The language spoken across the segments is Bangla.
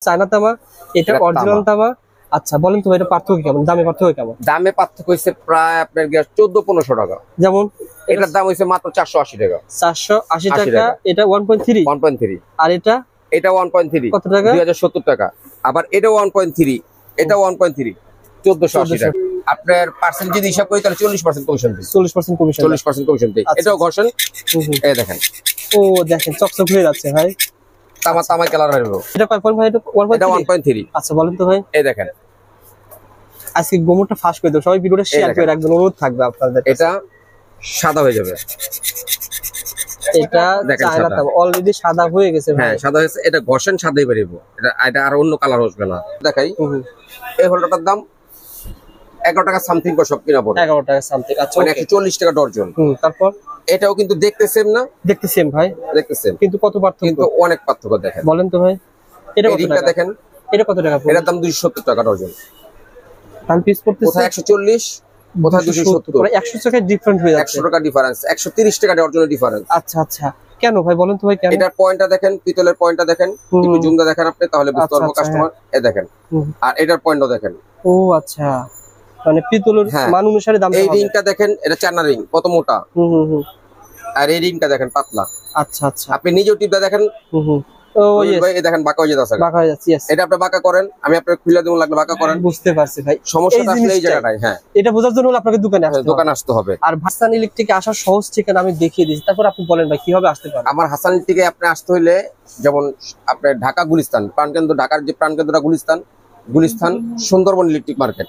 চায়না তামা, এটা অরিজিনাল তামা। আচ্ছা বলেন তো এটা পার্থক্য কেমন, দামে পার্থক্য কেমন? দামে পার্থক্য হচ্ছে প্রায় আপনার 1400-1500 টাকা। যেমন এটার দাম হচ্ছে মাত্র 480 টাকা। 480 টাকা। এটা 1.3। আর এটা 1.3 কত টাকা? 2070 টাকা। আবার এটা 1.3, এটা 1.3, 1480 টাকা। আপনার পার্সেন্ট যদি হিসাব করি তাহলে 40% কমিশন দিই। 40% কমিশন। 40% কমিশন দিই। এটাও ঘর্ষণ। এই দেখেন, ও দেখেন চকচক হয়ে যাচ্ছে ভাই। তামা কালার হবে। এটা কয় পয়েন্ট ভাই? এটা 1.3। আচ্ছা বলেন তো ভাই। এই দেখেন, আজকে গোমরটা ফাঁস করে দাও, সবাই ভিডিওটা শেয়ার করে রাখবেন, অনুরোধ থাকবে আপনাদের। এটা সাদা হয়ে যাবে। এটা চায়না তামা অলরেডি সাদা হয়ে গেছে ভাই। হ্যাঁ সাদা হয়েছে। এটা ঘর্ষণ সাদাই বেরিয়ে। এটা আর অন্য কালার আসবে না। দেখাই, এই হোল্ডারটার দাম 11 টাকা সামথিং করে সব কিনা পড়ে। 11 টাকা সামথিং। আচ্ছা 140 টাকা ডর্জন। তারপর এটাও কিন্তু দেখতে সেম না? দেখতে সেম ভাই, দেখতে সেম, কিন্তু কত পার্থক্য? কিন্তু অনেক পার্থক্য। দেখেন, বলেন তো ভাই এটা কত টাকা? দেখেন এটা কত টাকা? এটার দাম 270 টাকা ডর্জন। দাম পিস করতেছে কোথায় 140, কোথায় 270, মানে 100 টাকা ডিফারেন্ট হয়ে যাচ্ছে। 100 টাকা ডিফারেন্স, 130 টাকা ডর্জনের ডিফারেন্স। আচ্ছা আচ্ছা, কেন ভাই বলেন তো ভাই কেন? এটার পয়েন্টটা দেখেন, পিতলের পয়েন্টটা দেখেন, একটু জুমটা দেখেন আপনি, তাহলে বুঝতে পারবো কাস্টমার। এই দেখেন, আর এটার পয়েন্টও দেখেন। ও আচ্ছা, মানে পিতলের মান অনুসারে দাম। এই রিংটা দেখেন, এটা চায়না রিং, কত মোটা। আর এই রিংটা দেখেন পাতলা। আচ্ছা আচ্ছা, আপনি নিজেও টিপটা দেখেন। ও ইয়েস ভাই এই দেখেন বাঁকা হয়ে যাচ্ছে। বাঁকা হয়ে যাচ্ছে। এটা আপনি বাঁকা করেন, আমি আপনাকে খুলে দেবো, লাগলে বাঁকা করেন। বুঝতে পারছি ভাই, সমস্যাটা আসলে এই জায়গাটাই। হ্যাঁ, এটা বোঝার জন্য আপনাকে দোকানে আসতে হবে। আর হাসান ইলেকট্রিকে আসার সহজ ঠিকানা আমি দেখিয়ে দিয়েছি, তারপর আপনি বলেন ভাই কিভাবে আসতে পারেন। আমার হাসান ইলেকট্রিকে আপনি আসতে হইলে, যেমন আপনার ঢাকা গুলিস্তান প্রাণকেন্দ্র, ঢাকার যে প্রাণকেন্দ্রটা গুলিস্তান সুন্দরবন ইলেকট্রিক মার্কেট।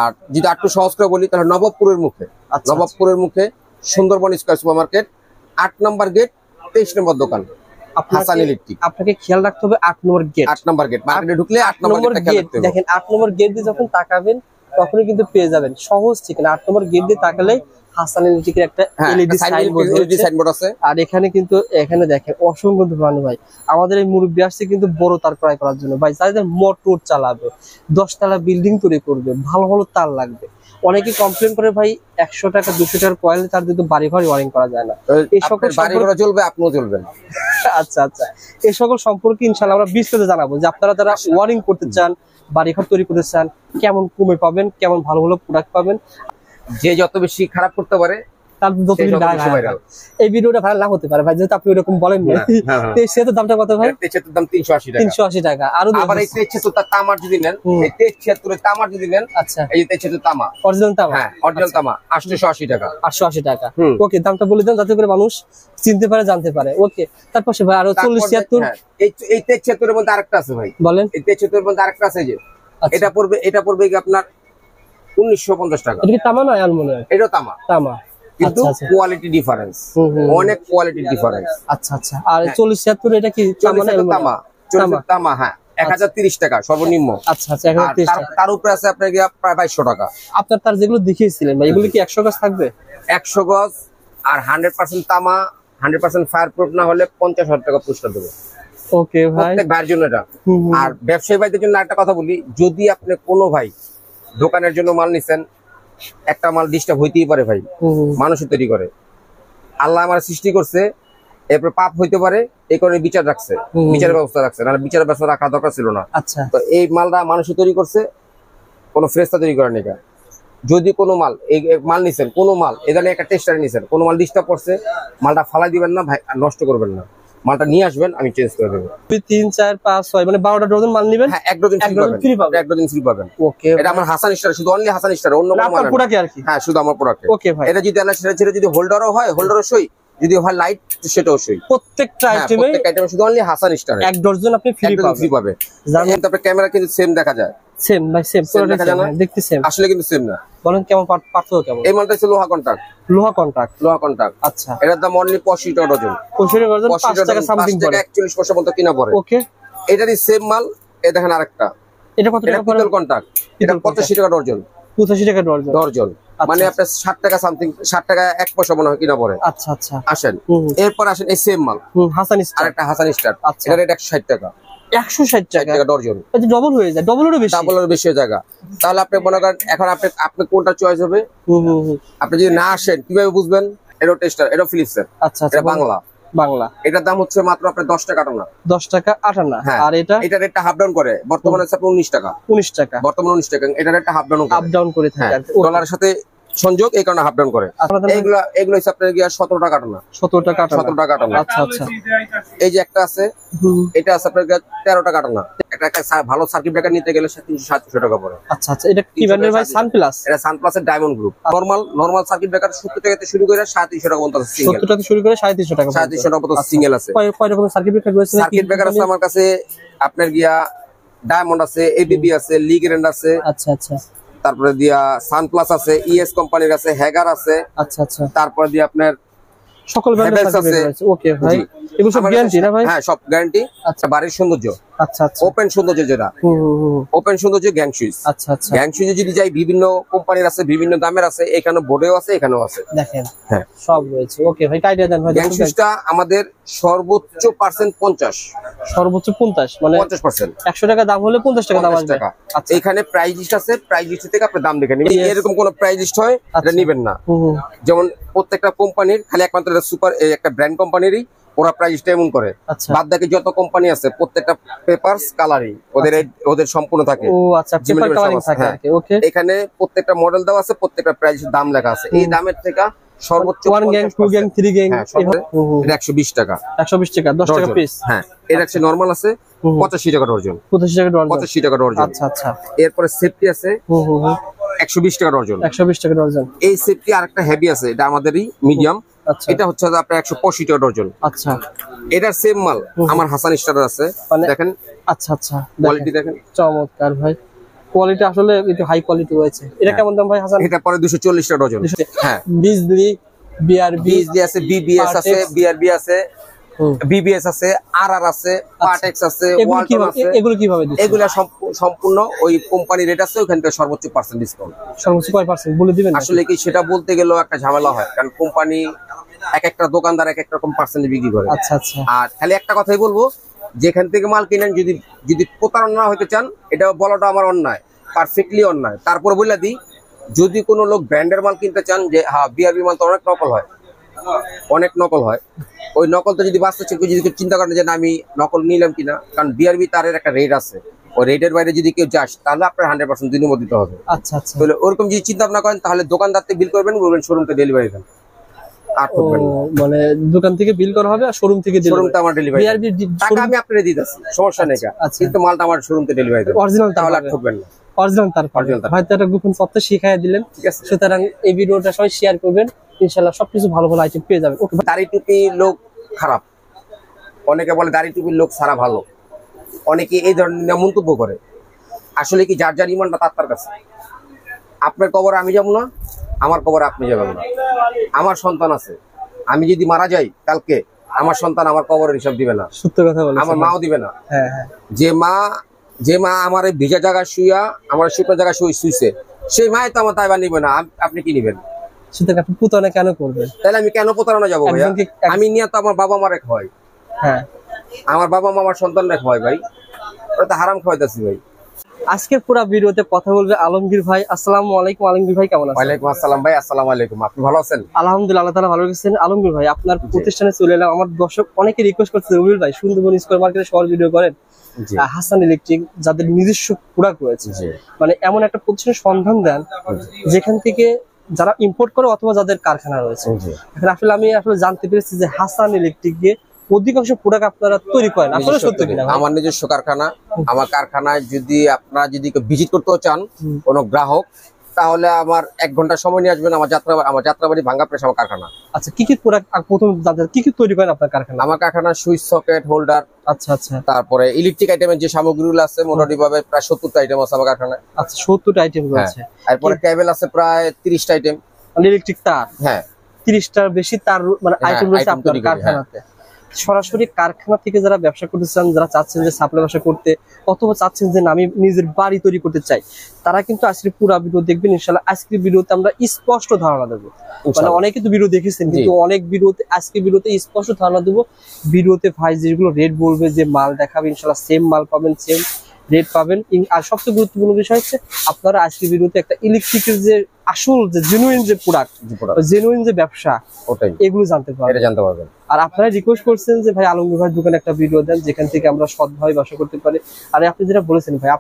আর যদি একটু সহজ করে বলি তাহলে নবাবপুরের মুখে সুন্দরবন স্কয়ার সুপার মার্কেট, 8 নম্বর গেট, 23 নম্বর দোকান হাসান ইলেকট্রিক। আপনাকে খেয়াল রাখতে হবে 8 নম্বর গেট। 8 নম্বর গেট মার্কেটে ঢুকলে 8 নম্বর গেট দেখেন, 8 নম্বর গেট দিয়ে যখন তাকাবেন তখনই কিন্তু পেয়ে যাবেন সহজ ঠিকানা। 8 নম্বর গেট দিয়ে তাকালেই হাসান ইলেকট্রিকের একটা এলইডি সাইনবোর্ড আছে। আর এখানে কিন্তু এখানে দেখেন অসংখ্য দোকান ভাই। আমাদের এই মুরব্বি আসছে কিন্তু বড় তার ক্রয় করার জন্য ভাই, যাদের মোটর চালাবে, 10 তলা বিল্ডিং তৈরি করবে, ভালো ভালো তার লাগবে। অনেকে কমপ্লেন করে ভাই 100 টাকা 200 টাকার কয়েল তার কিন্তু বাড়ি ঘর ওয়ারিং করা যায় না। এই সকল বাড়ি ঘর চলবে, আপনিও চলবেন। আচ্ছা আচ্ছা, এই সকল সম্পর্কে ইনশাআল্লাহ আমরা বিস্তারিত জানাবো যে আপনারা যারা ওয়ারিং করতে চান, বাড়ি ঘর তৈরি করতে চান, কেমন কমে পাবেন, কেমন ভালো ভালো প্রোডাক্ট পাবেন। যে যত বেশি খারাপ করতে পারে তার যত বেশি ভাইরাল। এই ভিডিওটা ভাইরাল না হতে পারে ভাই, যেহেতু আপনি এরকম বলেন না। তেজছেতুর দামটা কত ভাই? তেজছেতুর দাম 380 টাকা। 380 টাকা। আর আবার এই তেজছেতুর তামার যদি নেন, এই তেজছেতুর তামার যদি নেন, আচ্ছা এই তেজছেতুর তামা অরিজিনাল তামা। হ্যাঁ অরিজিনাল তামা 880 টাকা। 880 টাকা। ওকে, দামটা বলে দেন যাতে করে মানুষ চিনতে পারে, জানতে পারে। ওকে, তারপর ভাই আরো 40 76। এই তেজছেতুরের মধ্যে আরেকটা আছে ভাই, বলেন। এই তেজছেতুরের মধ্যে আরেকটা আছে যে এটা পড়বে কি আপনার 1950 টাকা। এটা কি তামা না অ্যালুমিনিয়াম? এটাও তামা, কিন্তু কোয়ালিটি ডিফারেন্স, অনেক কোয়ালিটি ডিফারেন্স। আচ্ছা আচ্ছা, আর 40 76 এটা কি তামা? তামা হ্যাঁ 1030 টাকা সর্বনিম্ন। আচ্ছা আচ্ছা, 1030 টাকা। তার উপরে আছে আপনার প্রায় 2200 টাকা। আপনার তার যেগুলো দেখিয়েছিলেন ভাই, এগুলো কি 100 গজ থাকবে? 100 গজ আর 100% তামা, 100% ফায়ার প্রুফ না হলে 50,000 টাকা পুরস্কার দেবো। ওকে ভাই, প্রত্যেক ভাইয়ের জন্য এটা। আর ব্যবসায়ী ভাইদের জন্য একটা কথা বলি, যদি আপনি কোনো ভাই দোকানের জন্য মাল নিছেন, একটা মাল ডিস্টার্ব হইতেই পারে ভাই, মানুষের তৈরি করে, আল্লাহ আমার সৃষ্টি করছে, এরপর পাপ হইতে পারে, এই কারণে বিচার রাখছে, বিচারের ব্যবস্থা রাখছে, না বিচারের ব্যবস্থা রাখা দরকার ছিল না। আচ্ছা, তো এই মালটা মানুষের তৈরি করছে, কোনো ফ্রেস্তা তৈরি করে না। যদি কোনো মাল এই মাল নিছেন, কোনো মাল এখানে একটা টেস্টারে নিছেন, কোনো মাল ডিস্টার্ব করছে, মালটা ফালাই দিবেন না ভাই, নষ্ট করবেন না, মালটা নিয়ে আসবেন, আমি চেঞ্জ করে দেবো। 3 4 5 6 মানে 12টা ডজন মাল নেবেন। হ্যাঁ, 1 ডজন ফ্রি পাবেন। 1 ডজন ফ্রি পাবেন। ওকে, এটা আমার হাসান স্টার, শুধু অনলি হাসান স্টার, অন্য কোনো মাল না। প্রোডাক্ট আর কি? হ্যাঁ, শুধু আমার প্রোডাক্ট। ওকে ভাই, এটা যদি আনা সেটা ছেড়ে যদি হোল্ডারও হয়, হোল্ডারও সই, যদি হয় লাইট সেটাও সই। প্রত্যেকটা আইটেমে শুধু অনলি হাসান স্টার 1 ডজন আপনি ফ্রি পাবেন। জানেন তো, আপনার ক্যামেরা কিন্তু সেম দেখা যায়। সেম ভাই, সেম প্রোডাক্ট দেখতে সেম, আসলে কিন্তু সেম না। বলেন কেমন পার্থক্য কেমন? এই মালটা হচ্ছে লোহা কন্টাক্ট। লোহা কন্টাক্ট। আচ্ছা, এটার দাম অনলি 85 টাকা ডজন। 5 টাকা সামথিং পড়ে, 41 পয়সা মতো কিনা পড়ে। ওকে, এটারই সেম মাল, এই দেখেন আরেকটা, এটা কত টাকা পড়ে? পিতল কন্টাক্ট, এটা 85 টাকা ডজন। 85 টাকা ডজন, মানে আপনার 60 টাকা সামথিং, 60 টাকা 1 পয়সা মনে হয় কিনা পড়ে। আচ্ছা আচ্ছা, আসেন এরপর আসেন এই সেম মাল হাসান স্টার, আরেকটা হাসান স্টার। এটার রেট 160 টাকা। 160 টাকা ডজন। এটা ডাবল হয়ে যায়, ডাবলেরও বেশি হয়ে যায়। তাহলে আপনি মনে করেন এখন আপনি কোনটা চয়েস হবে? আপনি যদি না আসেন কিভাবে বুঝবেন? এটা টেস্টার, এটা ফিলিপসের। আচ্ছা, এটা বাংলা, বাংলা। এটার দাম হচ্ছে মাত্র আপনার 10 টাকা আটানা। 10 টাকা আটানা। আর এটা রেটটা হাফ ডাউন করে, বর্তমানে হচ্ছে 19 টাকা। 19 টাকা বর্তমানে 19 টাকা। এটা রেটটা হাফ ডাউন করে থাকে ডলারের সাথে সংযোগ, এই কারণে হাফ ডাউন করে। এগুলো হচ্ছে আপনার গিয়া 17 টাকা আটানা। 17 টাকা আটানা। 17 টাকা আটানা। আচ্ছা আচ্ছা। এই যে একটা আছে, এটা আছে আপনার 13 টাকা আটানা। একটা ভালো সার্কিট ব্রেকার নিতে গেলে 300-700 টাকা পড়ে। আচ্ছা আচ্ছা। এটা কি ব্র্যান্ডের ভাই? সানপ্লাস। এটা সানপ্লাসের diamond group. Normal circuit breaker 70 টাকা থেকে শুরু করে 350 টাকা পর্যন্ত আছে সিঙ্গেল। 70 টাকা শুরু করে 350 টাকা। 350 টাকা পর্যন্ত সিঙ্গেল আছে। কয় রকমের সার্কিট ব্রেকার রয়েছে? সার্কিট ব্রেকার আছে আমার কাছে আপনার গিয়া ডায়মন্ড আছে, এবিবি আছে, লিগ্র্যান্ড আছে। আচ্ছা আচ্ছা। তারপরে দিয়া সানপ্লাস আছে, ইএস কোম্পানির আছে, হ্যাগার আছে। আচ্ছা আচ্ছা। তারপরে দিয়া আপনার সকল ব্র্যান্ডের আছে। ওকে ভাই, এগুলো সব গ্যারান্টি না ভাই? হ্যাঁ, সব গ্যারান্টি। আচ্ছা, বাড়ির সৌন্দর্য। আচ্ছা আচ্ছা। ওপেন সৌন্দর্য যেটা, ওপেন সৌন্দর্য গ্যাং সুইচ। আচ্ছা আচ্ছা। গ্যাং সুইচে যদি যাই, বিভিন্ন কোম্পানির আছে, বিভিন্ন দামের আছে, এখানে বোর্ডেও আছে, এখানেও আছে। দেখেন, হ্যাঁ, সব রয়েছে। ওকে ভাই, আইডিয়া দেন ভাই। গ্যাং সুইচটা আমাদের সর্বোচ্চ পার্সেন্ট 50। সর্বোচ্চ 50, মানে 50%। 100 টাকা দাম হলে 50 টাকা দাম আসবে। আচ্ছা, এখানে প্রাইস লিস্ট আছে, প্রাইস লিস্ট থেকে আপনি দাম দেখে নেবেন। এরকম কোন প্রাইস লিস্ট হয় এটা নেবেন না। যেমন প্রত্যেকটা কোম্পানির খালি একমাত্র সুপার একটা ব্র্যান্ড কোম্পানিরই ওরা প্রাইসটা এমন করে। বাদ বাকি যত কোম্পানি আছে প্রত্যেকটা পেপারস কালারিং ওদের সম্পূর্ণ থাকে। ও আচ্ছা, পেপার কালারিং থাকে। ওকে, এখানে প্রত্যেকটা মডেল দেওয়া আছে, প্রত্যেকটা প্রাইসের দাম লেখা আছে। এই দামের থেকে সর্বোচ্চ 1 গ্যাং 2 গ্যাং 3 গ্যাং এটা 120 টাকা। 120 টাকা, 10 টাকা পিস। হ্যাঁ, এটা আছে নরমাল আছে 85 টাকা ডর্জন। 85 টাকা ডর্জন। 85 টাকা ডর্জন। আচ্ছা আচ্ছা। এরপরে সেফটি আছে 120 টাকা ডর্জন। 120 টাকা ডর্জন। এই সেফটি আরেকটা হেভি আছে, এটা আমাদেরই মিডিয়াম। আচ্ছা, এটা হচ্ছে আপনার 185 টাকা ডর্জন। আচ্ছা, এটার সেম মাল আমার হাসান স্টার আছে, দেখেন। আচ্ছা আচ্ছা, কোয়ালিটি দেখেন, চমৎকার ভাই। কোয়ালিটি আসলে একটু হাই কোয়ালিটি রয়েছে। এটা কেমন দাম ভাই হাসান? এটা পরে 240 টাকা ডর্জন। হ্যাঁ, বিজলি, বিআরবি আছে, বিবিএস আছে, বিআরবি আছে, বিবিএস আছে, আরআর আছে, পার্টেক্স আছে, ওয়ালটন আছে। এগুলো কিভাবে দিচ্ছেন? এগুলা সম্পূর্ণ ওই কোম্পানি রেট আছে, ওখান থেকে সর্বোচ্চ পার্সেন্ট ডিসকাউন্ট। সর্বোচ্চ কয় পার্সেন্ট বলে দিবেন? আসলে কি সেটা বলতে গেলেও একটা ঝামেলা হয়, কারণ কোম্পানি এক একটা দোকানদার এক এক রকম পার্সেন্ট বিক্রি করে। আচ্ছা আচ্ছা। আর খালি একটা কথাই বলবো, যেখান থেকে মাল কিনেন যদি প্রতারণা হতে চান, এটা বলাটা আমার অন্যায়, পারফেক্টলি অন্যায়। তারপর বলে দিই, যদি কোনো লোক ব্র্যান্ডের মাল কিনতে চান, যে হ্যাঁ বিআরবি মাল তো অনেক নকল হয়, অনেক নকল হয়, ওই নকলটা যদি বাস্তব যদি চিন্তা করেন যে না আমি নকল নিলাম কিনা, কারণ বিআরবি তার একটা রেট আছে, ওই রেটের বাইরে যদি কেউ যাস তাহলে আপনার 100% দিনও দিতে হবে। আচ্ছা আচ্ছা। তাহলে ওরকম যদি চিন্তা ভাবনা করেন, তাহলে দোকানদারকে বিল করবেন, বলবেন শোরুমকে ডেলিভারি দেন। মানে দোকান থেকে বিল করা হবে আর শোরুম থেকে শোরুমটা আমার ডেলিভারি, টাকা আমি আপনাকে দিয়ে দিচ্ছি, সমস্যা নেই, কিন্তু মালটা আমার শোরুম থেকে ডেলিভারি দেন। অরিজিনাল তাহলে আর ঠকবেন না। অরিজিনাল ভাই, তার গোপন তথ্য শিখাই দিলেন। ঠিক আছে, সুতরাং এই ভিডিওটা সবাই শেয়ার করবেন, ইনশাআল্লাহ সবকিছু ভালো ভালো আইটেম পেয়ে যাবেন। ওকে, দাড়ি টুপি লোক খারাপ, অনেকে বলে দাড়ি টুপির লোক সারা ভালো, অনেকে এই ধরনের মন্তব্য করে। আসলে কি যার যার ইমানটা তার কাছে। আপনার কবর আমি যাবো না, আমার কবর আপনি যাবেন না। আমার সন্তান আছে, আমি যদি মারা যাই কালকে, আমার সন্তান আমার কবরের হিসাব দিবে না। সত্য কথা বলেছেন। আমার মাও দিবে না। হ্যাঁ হ্যাঁ। যে মা আমার এই ভিজা জায়গায় শুইয়া, আমার শুকনো জায়গায় শুইছে, সেই মায় তো আমার দায়ভার নিবে না। আপনি কি নিবেন? সুতরাং আপনি প্রতারণা কেন করবেন? তাহলে আমি কেন প্রতারণা যাবো ভাইয়া? আমি নিয়ে তো আমার বাবা মারে খাওয়াই। হ্যাঁ, আমার বাবা মা আমার সন্তানরা খাওয়াই ভাই, ওটা তো হারাম খাওয়াইতেছি ভাই। আজকের পুরো ভিডিওতে কথা বলবে আলমগীর ভাই। আসসালামু আলাইকুম আলমগীর ভাই, কেমন আছেন? ওয়ালাইকুম আসসালাম ভাই, আসসালামু আলাইকুম। আপনি ভালো আছেন? আলহামদুলিল্লাহ, আল্লাহ তাআলা ভালো রেখেছেন। আলমগীর ভাই, আপনার প্রতিষ্ঠানে চলে এলাম। আমার দর্শক অনেকে রিকোয়েস্ট করছে, রবিউল ভাই সুন্দরবন স্কয়ার মার্কেটে সবার ভিডিও করেন। হাসান ইলেকট্রিক, যাদের নিজস্ব প্রোডাক্ট রয়েছে, মানে এমন একটা প্রতিষ্ঠানের সন্ধান দেন যেখান থেকে যারা ইম্পোর্ট করে অথবা যাদের কারখানা রয়েছে। আসলে আমি জানতে পেরেছি যে হাসান ইলেকট্রিকে অধিকাংশ প্রোডাক্ট আপনারা তৈরি করেন, আসলে সত্যি কিনা? আমার নিজস্ব কারখানা। আমার কারখানায় যদি আপনারা ভিজিট করতে চান কোনো গ্রাহক, তাহলে আমার 1 ঘন্টা সময় নিয়ে আসবেন। আমার যাত্রাবাড়ি ভাঙ্গা প্রেস আমার কারখানা। আচ্ছা, কি কি প্রোডাক্ট প্রথম কি কি তৈরি করেন আপনার কারখানা? আমার কারখানা সুইচ, সকেট, হোল্ডার। আচ্ছা আচ্ছা। তারপরে ইলেকট্রিক আইটেমের যে সামগ্রীগুলো আছে, মোটামুটি ভাবে প্রায় 70টা আইটেম আছে আমার কারখানায়। আচ্ছা, 70টা আইটেম রয়েছে। এরপরে কেবল আছে প্রায় 30টা আইটেম। ইলেকট্রিক তার, হ্যাঁ, 30টার বেশি তার মানে আইটেম রয়েছে আপনার কারখানাতে। সরাসরি কারখানা থেকে যারা ব্যবসা করতে চান, যারা চাচ্ছেন যে সাপ্লাই ব্যবসা করতে, অথবা চাচ্ছেন যে আমি নিজের বাড়ি তৈরি করতে চাই, তারা কিন্তু আজকের পুরো ভিডিও দেখবেন। ইনশাআল্লাহ আজকের ভিডিওতে আমরা স্পষ্ট ধারণা দেবো। মানে অনেকে তো ভিডিও দেখেছেন, কিন্তু অনেক ভিডিওতে আজকের ভিডিওতে স্পষ্ট ধারণা দেবো। ভিডিওতে ভাই যেগুলো রেট বলবে, যে মাল দেখাবে, ইনশাআল্লাহ সেম মাল পাবেন, সেম রেট পাবেন। আর সবচেয়ে গুরুত্বপূর্ণ বিষয় হচ্ছে আপনারা আজকের ভিডিওতে একটা ইলেকট্রিকের যে আসল যে জেনুইন যে প্রোডাক্ট, জেনুইন যে ব্যবসা, ওটাই এগুলো জানতে পারবেন। আর আপনারা রিকোয়েস্ট করছেন যে ভাই আলমগীর ভাইয়ের দোকানে একটা ভিডিও দেন যেখান থেকে আমরা সৎভাবে ব্যবসা করতে পারি। আর আপনি যেটা বলেছেন ভাই,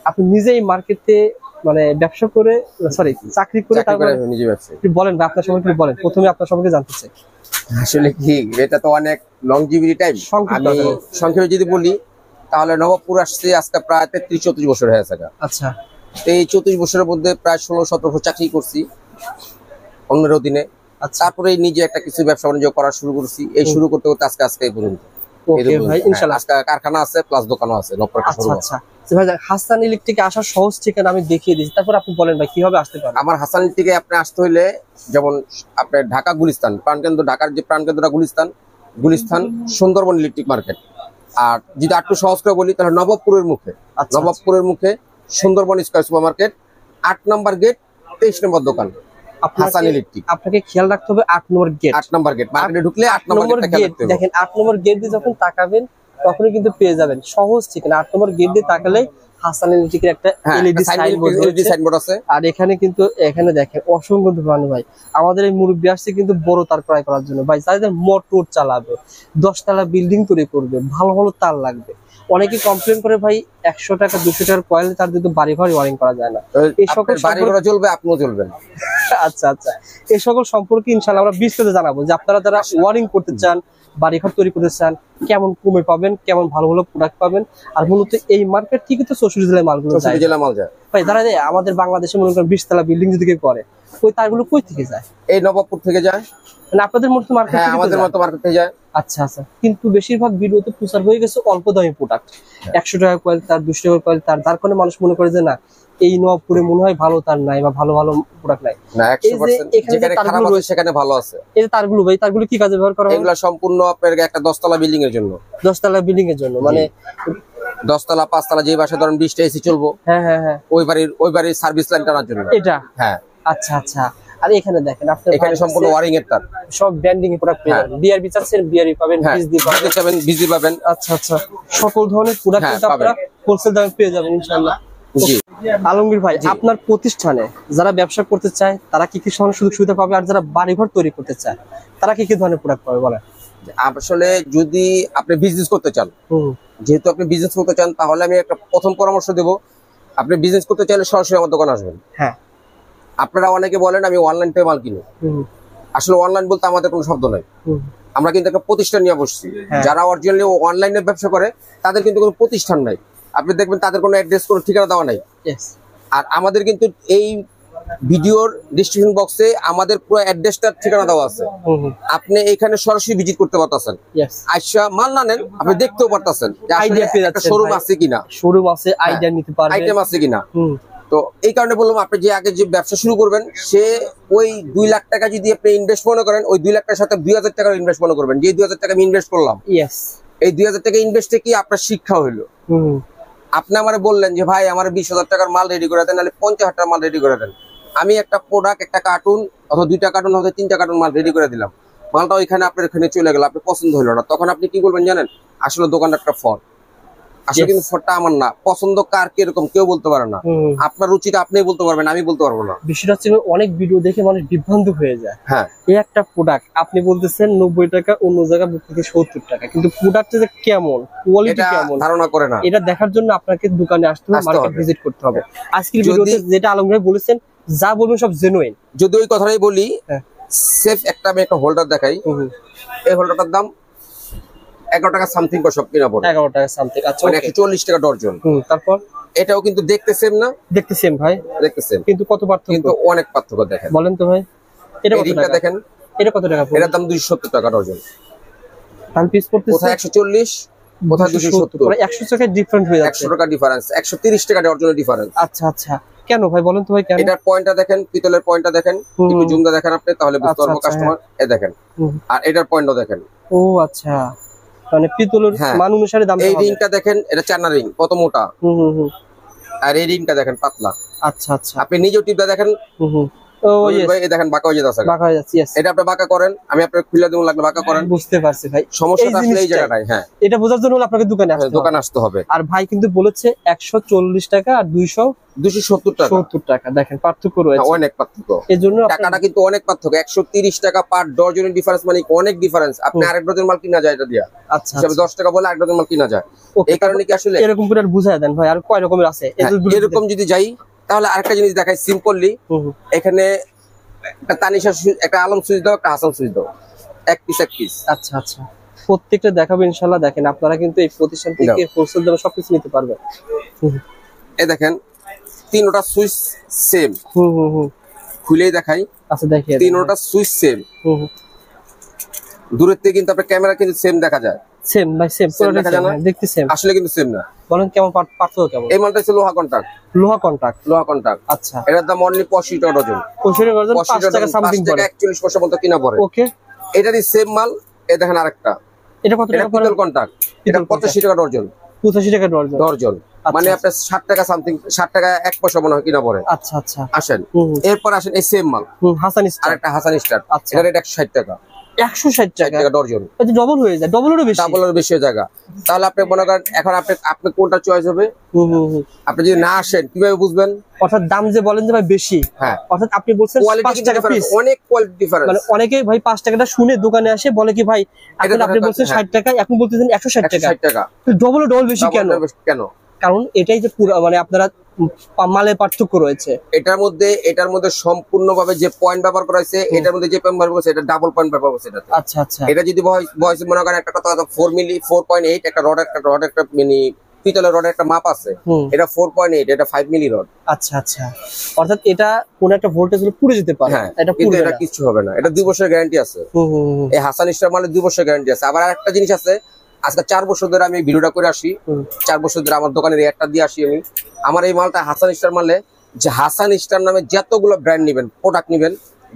আপনি নিজেই মার্কেটে মানে ব্যবসা করে, সরি চাকরি করে, তারপরে নিজে ব্যবসা বলেন ভাই আপনার সম্পর্কে বলেন। প্রথমে আপনার সম্পর্কে জানতে চাই। আসলে কি, এটা তো অনেক লংজিভিটি টাইম। আমি সংক্ষেপে যদি বলি তাহলে নবাবপুর আসছে আজকে প্রায় 33-34 বছর হয়ে গেছে। আচ্ছা, এই 34 বছরের মধ্যে প্রায় 16-17 বছর চাকরি করছি অন্যের অধীনে। তারপরে নিজে একটা কিছু ব্যবসা বাণিজ্য করা শুরু করছি। এই শুরু করতে করতে আজকে এই পর্যন্ত। ওকে ভাই, ইনশাআল্লাহ আজকে কারখানা আছে প্লাস দোকানও আছে। আচ্ছা আচ্ছা ভাই, হাসান ইলেকট্রিকে আসার সহজ ঠিকানা আমি দেখিয়ে দিচ্ছি, তারপর আপনি বলেন ভাই কিভাবে আসতে পারেন। আমার হাসান ইলেকট্রিকে আপনি আসতে হইলে, যেমন আপনার ঢাকা গুলিস্তান প্রাণকেন্দ্র, ঢাকার যে প্রাণকেন্দ্রটা গুলিস্তান সুন্দরবন ইলেকট্রিক মার্কেট। আর যদি একটু সহজ করে বলি তাহলে নবাবপুরের মুখে সুন্দরবন স্কয়ার সুপার মার্কেট, 8 নম্বর গেট, 23 নম্বর দোকান হাসান ইলেকট্রিক। আপনাকে খেয়াল রাখতে হবে 8 নম্বর গেট। মার্কেটে ঢুকলে 8 নম্বর গেট দেখেন। 8 নম্বর গেট দিয়ে যখন তাকাবেন তখনই কিন্তু পেয়ে যাবেন সহজ ঠিকানা। 8 নম্বর গেট দিয়ে তাকালেই হাসান ইলেকট্রিকের একটা এলইডি সাইনবোর্ড আছে। আর এখানে কিন্তু দেখেন অসংখ্য দোকান ভাই। আমাদের এই মুরব্বি আসছে কিন্তু বড় তার ক্রয় করার জন্য ভাই, যাদের মোটর চালাবে, 10 তলা বিল্ডিং তৈরি করবে, ভালো ভালো তার লাগবে। অনেকে কমপ্লেন করে ভাই 100 টাকা 200 টাকার কয়েল তার কিন্তু বাড়ি ঘর ওয়ারিং করা যায় না। এই সকল বাড়ি ঘর জ্বলবে, আপনিও জ্বলবেন। আচ্ছা আচ্ছা, এই সকল সম্পর্কে ইনশাআল্লাহ আমরা বিস্তারিত জানাবো যে আপনারা যারা ওয়ারিং করতে চান, বাড়িঘর তৈরি করতে চান, কেমন কমে পাবেন, কেমন ভালো ভালো প্রোডাক্ট পাবেন। আর মূলত এই মার্কেট থেকে তো 64 জেলায় মালগুলো যায় ভাই। যারা আমাদের বাংলাদেশে মনে করেন 20 তলা বিল্ডিং যদি কেউ করে, ওই তারগুলো কই থেকে যায়? এই নবাবপুর থেকে যায়। মানে আপনাদের মতো মার্কেট থেকে? আমাদের মতো মার্কেট থেকে যায়। আচ্ছা আচ্ছা, কিন্তু বেশিরভাগ ভিডিওতে প্রচার হয়ে গেছে অল্প দামি প্রোডাক্ট, 100 টাকা কয়েল তার, 200 টাকা কয়েল তার, যার কারণে মানুষ মনে করে যে না এই নবাবপুরে মনে হয় ভালো তার নাই বা ভালো ভালো প্রোডাক্ট নাই। না, 100% যেখানে খারাপ আছে সেখানে ভালো আছে। এই যে তারগুলো ভাই, তারগুলো কি কাজে ব্যবহার করা হয়? এগুলো সম্পূর্ণ আপনার একটা 10 তলা বিল্ডিং এর জন্য। 10 তলা বিল্ডিং এর জন্য, মানে 10 তলা 5 তলা যে বাসা ধরেন 20টা এসি চলবো। হ্যাঁ হ্যাঁ হ্যাঁ, ওই বাড়ির সার্ভিস লাইন টানার জন্য এটা। হ্যাঁ আচ্ছা আচ্ছা। আর এখানে দেখেন আপনার এখানে সম্পূর্ণ ওয়ারিং এর তার, সব ব্র্যান্ডিং এর প্রোডাক্ট পেয়ে যাবেন। বিআরবি চাচ্ছেন বিআরবি পাবেন, বিজি পাবেন। আচ্ছা আচ্ছা, সকল ধরনের প্রোডাক্ট আপনারা হোলসেল দামে পেয়ে যাবেন ইনশাআল্লাহ। জি আলমগীর ভাই, আপনার প্রতিষ্ঠানে যারা ব্যবসা করতে চায় তারা কি কি সুযোগ সুবিধা পাবে, আর যারা বাড়িঘর তৈরি করতে চায় তারা কি কি ধরনের প্রোডাক্ট পাবে বলেন? আসলে যদি আপনি বিজনেস করতে চান, যেহেতু আপনি বিজনেস করতে চান, তাহলে আমি একটা প্রথম পরামর্শ দেব, আপনি বিজনেস করতে চাইলে সরাসরি আমার দোকানে আসবেন। হ্যাঁ, আপনারা অনেকে বলেন আমি অনলাইন থেকে মাল কিনি। আসলে অনলাইন বলতে আমাদের কোনো শব্দ নাই। আমরা কিন্তু একটা প্রতিষ্ঠান নিয়ে বসছি। যারা অরিজিনালি অনলাইনে ব্যবসা করে তাদের কিন্তু কোনো প্রতিষ্ঠান নাই। আপনি দেখবেন তাদের কোনো অ্যাড্রেস, কোনো ঠিকানা দেওয়া নাই। আর আমাদের কিন্তু এই ভিডিওর ডিসক্রিপশন বক্সে আমাদের পুরো অ্যাড্রেসটা, ঠিকানা দেওয়া আছে। আপনি এখানে সরাসরি ভিজিট করতে পারতেছেন। আচ্ছা, মাল না নেন, আপনি দেখতেও পারতেছেন যে আসলে একটা শোরুম আছে কিনা, শোরুম আছে, আইডিয়া নিতে পারবেন, আইটেম আছে কিনা। তো এই কারণে বললাম, আপনি যে আগে যে ব্যবসা শুরু করবেন, সে ওই 2 লাখ টাকা যদি আপনি ইনভেস্ট মনে করেন, ওই 2 লাখ টাকার সাথে 2000 টাকা ইনভেস্ট মনে করবেন। যে 2000 টাকা আমি ইনভেস্ট করলাম, এই 2000 টাকা ইনভেস্টে কি আপনার শিক্ষা হইলো। আপনি আমার বললেন যে ভাই আমার 20,000 টাকার মাল রেডি করে দেন, নাহলে 50,000 টাকার মাল রেডি করে দেন। আমি একটা প্রোডাক্ট, একটা কার্টুন অথবা 2টা কার্টুন অথবা 3টা কার্টুন মাল রেডি করে দিলাম। মালটা ওইখানে আপনার এখানে চলে গেল, আপনি পছন্দ হলো না, তখন আপনি কি করবেন জানেন? আসলে দোকানটা একটা ফ্রড। আসলে কিন্তু ফ্রডটা আমার না। পছন্দ কার কিরকম কেউ বলতে পারে না। আপনার রুচিটা আপনি বলতে পারবেন, আমি বলতে পারবো না। বিষয়টা হচ্ছে অনেক ভিডিও দেখে মানুষ বিভ্রান্ত হয়ে যায়। হ্যাঁ, এই একটা প্রোডাক্ট আপনি বলতেছেন 90 টাকা, অন্য জায়গায় থেকে 70 টাকা, কিন্তু প্রোডাক্টটা যে কেমন, কোয়ালিটি কেমন ধারণা করে না। এটা দেখার জন্য আপনাকে দোকানে আসতে হবে, মার্কেট ভিজিট করতে হবে। আজকের ভিডিওতে যেটা আলমগীর ভাই বলেছেন, যা বলবেন সব জেনুইন। যদি ওই কথাটাই বলি, সেফ একটা আমি একটা হোল্ডার দেখাই। এই হোল্ডারটার দাম 11 টাকা সামথিং বা সব কিনা পড়ে 11 টাকা সামথিং। আচ্ছা, মানে 140 টাকা ডর্জন। তারপর এটাও কিন্তু দেখতে সেম না? দেখতে সেম ভাই, দেখতে সেম, কিন্তু কত পার্থক্য? কিন্তু অনেক পার্থক্য দেখেন। বলেন তো ভাই, এটা কত টাকা দেখেন? এটা কত টাকা? এটার দাম 270 টাকা ডর্জন। টান পিস করতেছে কোথায় 140, কোথায় 270, মানে 100 টাকা ডিফারেন্ট হয়ে যাচ্ছে। 100 টাকা ডিফারেন্স, 130 টাকা ডর্জনের ডিফারেন্স। আচ্ছা আচ্ছা, কেন ভাই বলেন তো ভাই কেন? এটার পয়েন্টটা দেখেন, পিতলের পয়েন্টটা দেখেন, একটু জুমটা দেখেন আপনি, তাহলে বুঝতে পারবো কাস্টমার। এই দেখেন, আর এটার পয়েন্টও দেখেন। ও আচ্ছা, মানে পিতলের মান অনুসারে দাম। এই রিংটা দেখেন, এটা চায়না রিং, কত মোটা। আর এই রিংটা দেখেন পাতলা। আচ্ছা আচ্ছা, আপনি নিজেও টিপটা দেখেন, ভাই এই দেখেন বাঁকা হয়ে যাচ্ছে, বাঁকা হয়ে যাচ্ছে। এটা আপনি বাঁকা করেন, আমি আপনাকে খুলে দেবো, লাগলে বাঁকা করেন। বুঝতে পারছি ভাই, সমস্যাটা আসলে এই জায়গাটাই। হ্যাঁ, এটা বোঝার জন্য আপনাকে দোকানে আসতে হবে। আর ভাই কিন্তু বলেছে 140 টাকা আর 270 টাকা। দেখেন পার্থক্য রয়েছে, অনেক পার্থক্য। এজন্য টাকাটা কিন্তু অনেক পার্থক্য। 130 টাকা পার ডজনের ডিফারেন্স, মানে অনেক ডিফারেন্স। আপনি আরেক ডজন মাল কিনা যায় এটা দিয়া। আচ্ছা, 10 টাকা বলে আরেক ডজন মাল কিনা যায়। এই কারণে কি আসলে এরকম করে বুঝায় দেন ভাই, আর কয় রকমের আছে এরকম যদি যাই, তাহলে আরেকটা জিনিস দেখাই সিম্পলি। এখানে একটা তানিশা, একটা আলম সুইচ দাও, একটা হাসান সুইচ দাও, এক পিস। আচ্ছা আচ্ছা, প্রত্যেকটা দেখাবো ইনশাআল্লাহ। দেখেন আপনারা কিন্তু এই প্রতিষ্ঠান থেকে হোলসেল দামে সবকিছু নিতে পারবেন। এই দেখেন তিনটা সুইচ সেম। খুলেই দেখাই। আচ্ছা দেখিয়ে তিনটা সুইচ সেম। দূরের থেকে কিন্তু আপনার ক্যামেরা কিন্তু সেম দেখা যায়। সেম ভাই, সেম পুরো দেখা যায় না, দেখতে সেম। আসলে কিন্তু সেম না। বলেন কেমন পার্থক্য কেমন? এই মালটা হচ্ছে লোহা কন্টাক্ট। আচ্ছা, এটার দাম অনলি 85 টাকা ডজন। 85 টাকা ডজন, 5 টাকা সামথিং পড়ে, 41 পয়সা মতো কিনা পড়ে। ওকে, এটারই সেম মাল। এই দেখেন আরেকটা, এটা কত টাকা পড়ে? পিতল কন্টাক্ট, এটা 85 টাকা ডজন। 85 টাকা ডজন, মানে আপনার 60 টাকা সামথিং, 60 টাকা 1 পয়সা মনে হয় কিনা পড়ে। আচ্ছা আচ্ছা, আসেন এরপর আসেন এই সেম মাল হাসান স্টার, আরেকটা হাসান স্টার। আচ্ছা, এটা রেট 160 টাকা। 160 টাকা ডজন। এটা ডবল হয়ে যায়, ডবলেরও বেশি হয়ে যায়। তাহলে আপনি মনে করেন এখন আপনি কোনটা চয়েস হবে? আপনি যদি না আসেন কিভাবে বুঝবেন? অর্থাৎ দাম যে বলেন যে ভাই বেশি, হ্যাঁ, অর্থাৎ আপনি বলছেন 5 টাকা পিস, অনেক কোয়ালিটি ডিফারেন্স। মানে অনেকেই ভাই 5 টাকাটা শুনে দোকানে আসে বলে কি ভাই এখন আপনি বলছেন 60 টাকা, এখন বলতেছেন 160 টাকা। তো ডবল বেশি কেন? কারণ এটাই যে পুরো মানে আপনারা মালের পার্থক্য রয়েছে। এটার মধ্যে সম্পূর্ণভাবে যে পয়েন্ট ব্যবহার করা হয়েছে, এটার মধ্যে যে পয়েন্ট ব্যবহার করেছে এটা ডাবল পয়েন্ট ব্যবহার করেছে। আচ্ছা আচ্ছা, এটা যদি ভয়েস মনে করেন একটা কথা 4 মিলি 4.8, একটা রড একটা মিনি পিতলের রডের একটা মাপ আছে, এটা 4.8, এটা 5 মিলি রড। আচ্ছা আচ্ছা, অর্থাৎ এটা কোন একটা ভোল্টেজ হলে পুড়ে যেতে পারে, এটা কিন্তু এটা কিছু হবে না। এটা 2 বছরের গ্যারান্টি আছে। এই হাসান স্টার মালের 2 বছরের গ্যারান্টি আছে। আবার আরেকটা জিনিস আছে, আজকে 4 বছর ধরে আমি ভিডিওটা করে আসি, 4 বছর ধরে আমার দোকানের একটা দিয়ে আসি আমি। আমার এই মালটা হাসান স্টার মালে, যে হাসান স্টার নামে যতগুলো ব্র্যান্ড নিবেন, প্রোডাক্ট নিবেন,